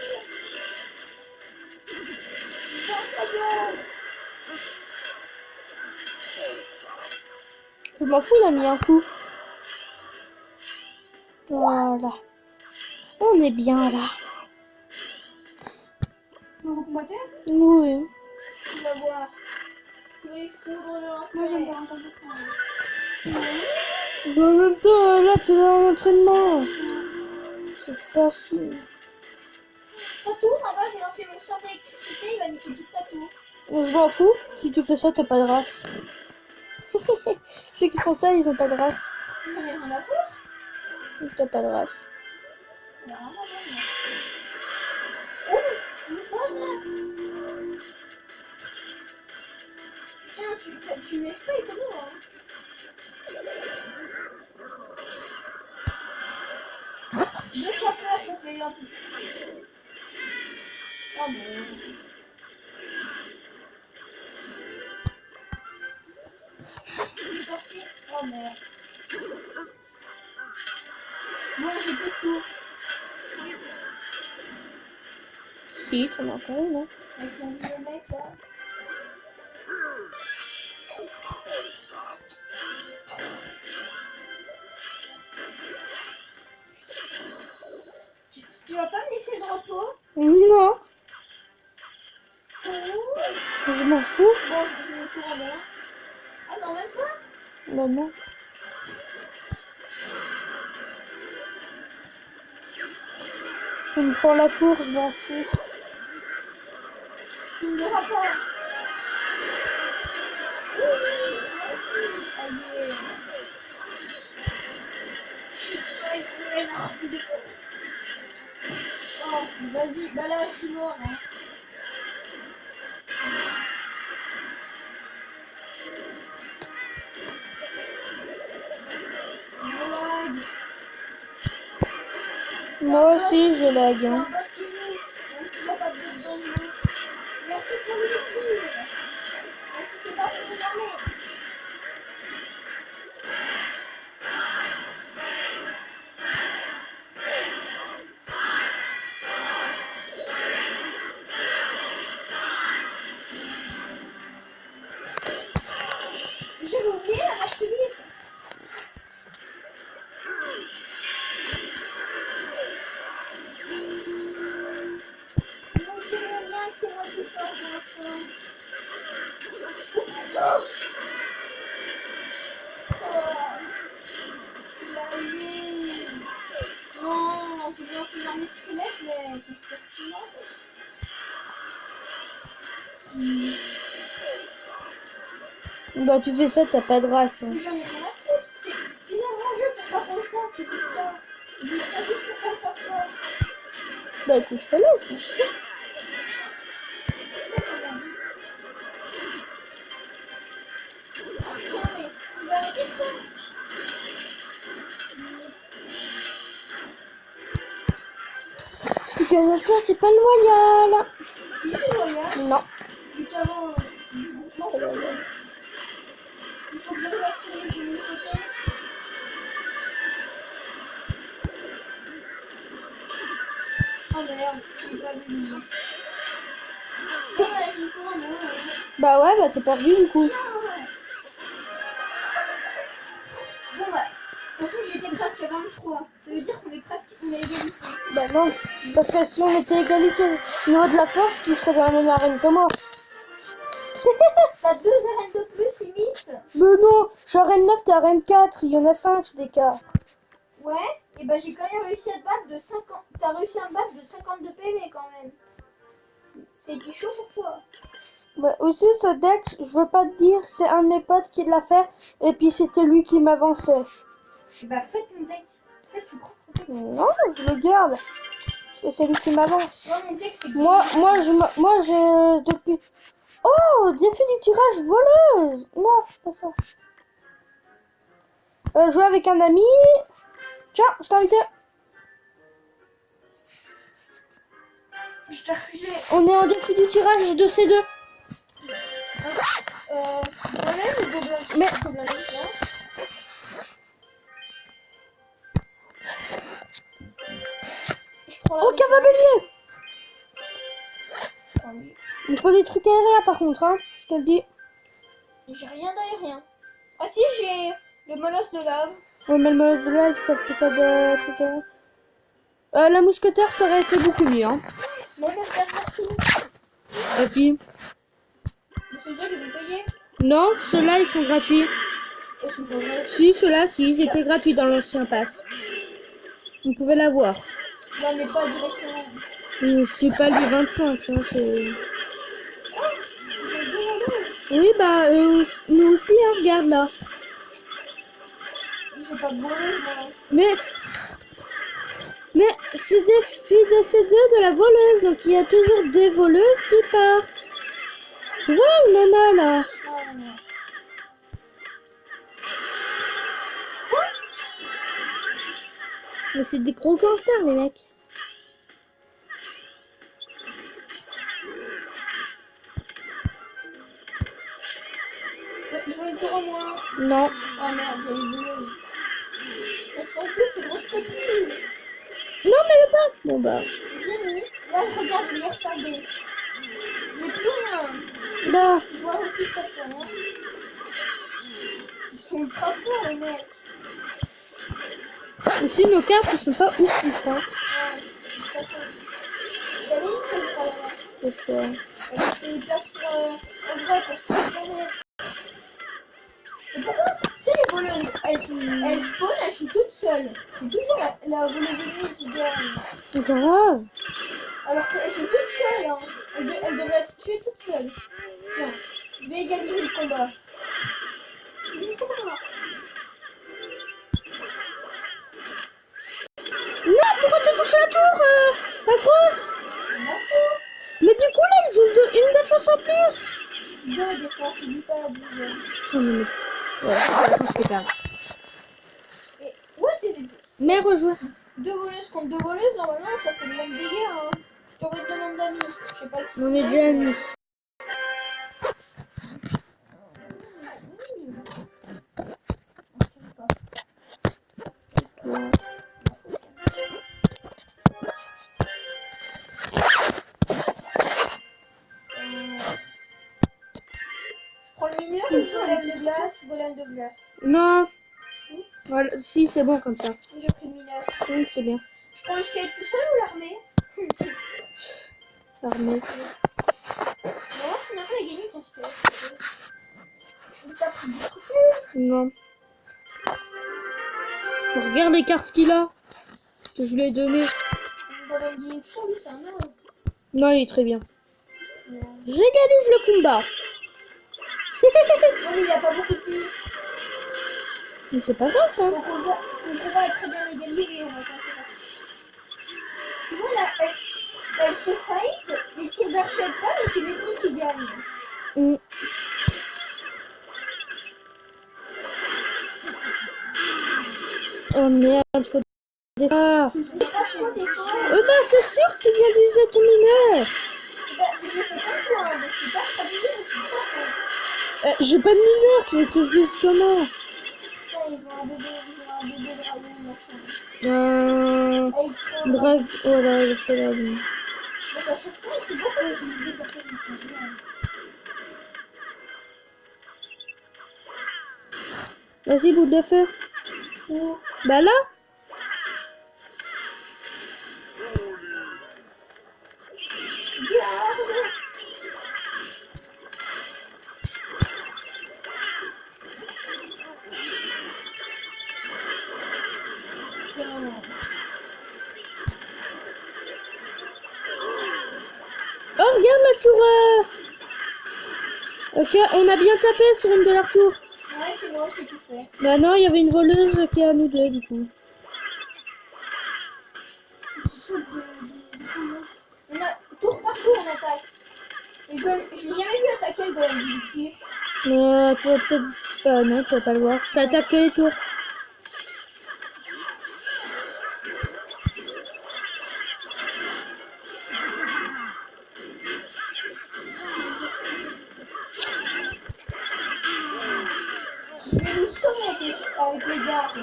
Dans sa gueule. Je m'en fous, il a mis un coup. Voilà. On est bien, là. Vous vous combattez? Oui. Tu vas voir. Tu vas les foudre de l'enfer. Moi j'aime pas 100%. Mais en même temps, là, t'es dans l'entraînement. C'est facile. Ta tour, là-bas, j'ai lancé mon sort d'électricité, il va niquer toute ta tour. Je m'en fous. Si tu fais ça, t'as pas de race. Ceux qui font ça, ils ont pas de race. J'en ai rien à foutre. T'as pas de race. J'en ai rien à foutre. Oh, tu me poses là. Tiens, tu me laisses pas les comos, hein. De sa place, ça fait un peu. Ah bon. Sorcier. Oh merde. Bon, j'ai plus de tours. Si, t'en as encore une, hein. Avec mon vieux mec là. Tu vas pas me laisser le repos? Non, Oh. je m'en fous. Bon, je vais le tour en l'air. Ah non, même pas. Bah non. On me prend la tour, je m'en fous. Tu ne l'auras pas. Vas-y, bah là, je suis mort. Hein. Voilà. Moi aussi, je lag. C'est un Hein. bot qui joue, même s'il n'y a pas de bot dans le jeu. Merci pour l'utile. Même si c'est pas pour nous armer. J'avais oublié la marche vite. Mon Dieu, mon bien, c'est moi le plus fort pour l'instant. Oh, non, je vais lancer dans mes squelettes, mais que je perds si mal. Bah, tu fais ça, t'as pas de race. Hein. J'en ai rien à foutre. C'est un jeu pour pas qu'on le fasse, qu'ils disent ça. Ils disent ça juste pour qu'on le fasse pas. Bah, écoute, fais-le. je m'en fous. Putain, mais tu vas arrêter de ça. Ce canadien, c'est pas loyal. Si, c'est loyal. Non. Du avant, non, c'est ça. Il faut que je fasse sur les genoux côté. Oh merde, j'ai pas vu. Ouais, j'ai pas moi. Bah ouais, bah t'es perdu du coup. Bon bah, de toute façon j'étais presque 23. Ça veut dire qu'on est presque égalité. Bah non. Parce que si on était égalité au niveau de la force, tu serais dans la même arène que moi. T'as 2 arènes de plus limite. Mais non, je suis arène 9, t'es arène 4. Il y en a 5 d'écart. Ouais, et bah j'ai quand même réussi à te battre de 50. T'as réussi à me battre de 52 PV quand même. C'est du chaud pour toi. Bah aussi, ce deck, je veux pas te dire, c'est un de mes potes qui l'a fait. Et puis c'était lui qui m'avançait. Et bah fais ton deck. Fais ton propre deck. Non, je le garde. Parce que c'est lui qui m'avance. Moi mon deck c'est Moi, j'ai depuis... Oh, défi du tirage voleuse. Non, c'est pas ça. Jouer avec un ami. Tiens, je t'ai invité. Je t'ai refusé. On est en défi du tirage de C2. Golem ou gobelin? Mais- Gobelin, ouais. Je prends la Oh, cavalier. maison. Il faut des trucs aériens par contre, hein. Je te le dis. J'ai rien d'aérien. Ah si, j'ai le molosse de lave. Ouais, mais le molosse de live, ça fait pas de trucs aériens. La mousquetaire, ça aurait été beaucoup mieux, hein. Même derrière tout. Et puis... Mais c'est déjà que vous payez. Non, ceux-là, ils sont gratuits. Oh, c'est pas vrai. Si, ceux-là, si, ils étaient gratuits dans l'ancien pass. Vous pouvez l'avoir. Non, mais pas directement. C'est pas le 25, hein, c'est... Oui, bah, nous aussi, hein, regarde là. J'ai pas de voleuse, moi. Mais c'est des filles de C2 de la voleuse, donc il y a toujours des voleuses qui partent. Tu vois, le nana là. Ah, non. Mais c'est des gros cancers, les mecs. Ils ont une tour en moins. Non. Oh merde, j'ai une voleuse. Elles sont plus, c'est grosse coquille. Non, mais le pas. Bon bah. Je l'ai mis. Là, regarde, je l'ai retardé. J'ai plus rien. Là. Je vois aussi pas rien. Ils sont ultra forts, les mecs. Aussi, nos cartes, ils sont pas ouf, ouf, hein. Ouais, c'est pas fort. J'avais une chose par là. Pourquoi? Elle était place sur en droite, sur la planète. Et pourquoi? Tu sais, les voleuses, elles spawnent, elles sont toutes seules. C'est toujours la voleuse ennemie qui gagne. C'est grave. Alors qu'elles sont toutes seules, hein. Elles devraient se tuer toutes seules. Tiens, je vais égaliser le combat. Non, pourquoi t'as touché la tour, la grosse? défense en plus. 2 défenses, n'oublie pas la 2. Putain, mais... Ouais, ça c'était pas grave. Et ouais, t'es Mais rejoins. 2 voleuses contre 2 voleuses, normalement ça fait le même dégât. Hein. Je t'aurais une demande d'amis. Je sais pas qui On est c'est, déjà mais- amis. Je prends le mineur ou le golem de glace? Golem de glace. Non. Voilà, si, c'est bon comme ça. J'ai pris le mineur. Oui, c'est bien. Je prends le skate tout seul ou l'armée? Armée. On va voir si on a pas gagné ton skate. T'as pris du truc. Non. Regarde les cartes qu'il a. Que je lui ai données. Golem d'injection, lui c'est un naze. Non, il est très bien. J'égalise le combat. Non mais il a pas beaucoup de billes. Mais c'est pas grave ça. Donc le combat est très bien égalisé, on va pas faire. Tu vois là, elle se fight, les tours d'archette pas, mais c'est l'ennemi qui gagne. Mm. Oh merde, faut défendre. J'ai pas choix des fois. Bah c'est sûr que tu viens d'user ton mineur. Bah, je fais comme toi, hein, donc c'est pas stratégique, mais c'est pas. J'ai pas de mineur, tu veux que je dise comment? Putain, ils ont un bébé dragon, machin. Avec son Drag... Voilà, je fais la ligne. donc à chaque fois, c'est bon comme utiliser pour faire une chose. Vas-y, boule de feu. Ou Bah là. garde. Oh, regarde la tour. Ok, on a bien tapé sur une de leurs tours. Ouais, c'est moi qui ai tout fait. Bah non, il y avait une voleuse qui est à nous deux, du coup. On a tour par tour, on attaque. Je l'ai jamais vu attaquer le golem d'ulti. Tu vas peut-être... Bah non, tu vas pas le voir. Ça attaque que les tours. Je vais nous sauver avec les gardes.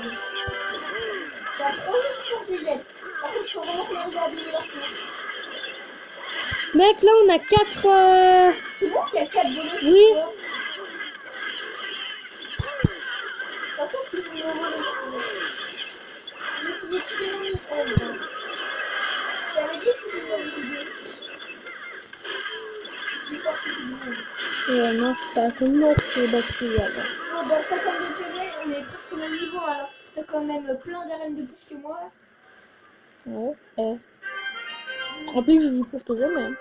C'est la troisième fois que je les jette. Par contre, il faut vraiment qu'on arrive à abîmer leur tour. Mec, là, on a 4... C'est bon qu'il y a 4 volets. Oui. De toute façon, je peux vous voler. J'ai essayé de tuer mon micro. Je t'avais dit que c'était une mauvaise idée. Je suis plus fort que tout le monde. Ouais, non, c'est pas comme moi qui est battu, alors. Oh bah 52 PV, on est presque au même niveau alors. T'as quand même plein d'arènes de plus que moi. Ouais, En plus, je joue presque jamais. Hein.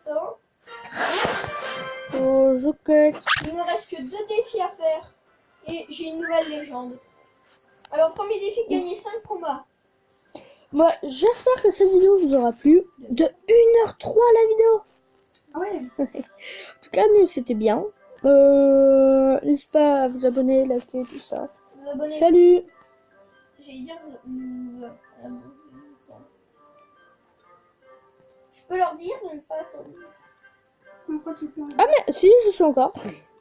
Attends. Oh, je cut. Il me reste que 2 défis à faire. Et j'ai une nouvelle légende. Alors, premier défi, gagner 5 combats. Moi, j'espère que cette vidéo vous aura plu. De 1h03 la vidéo. Ah ouais. En tout cas, nous, c'était bien. N'hésitez pas à vous abonner, liker, tout ça. Vous abonnez. Salut. J'allais dire. Je peux leur dire de ne pas s'abonner. Ah mais si, je suis encore.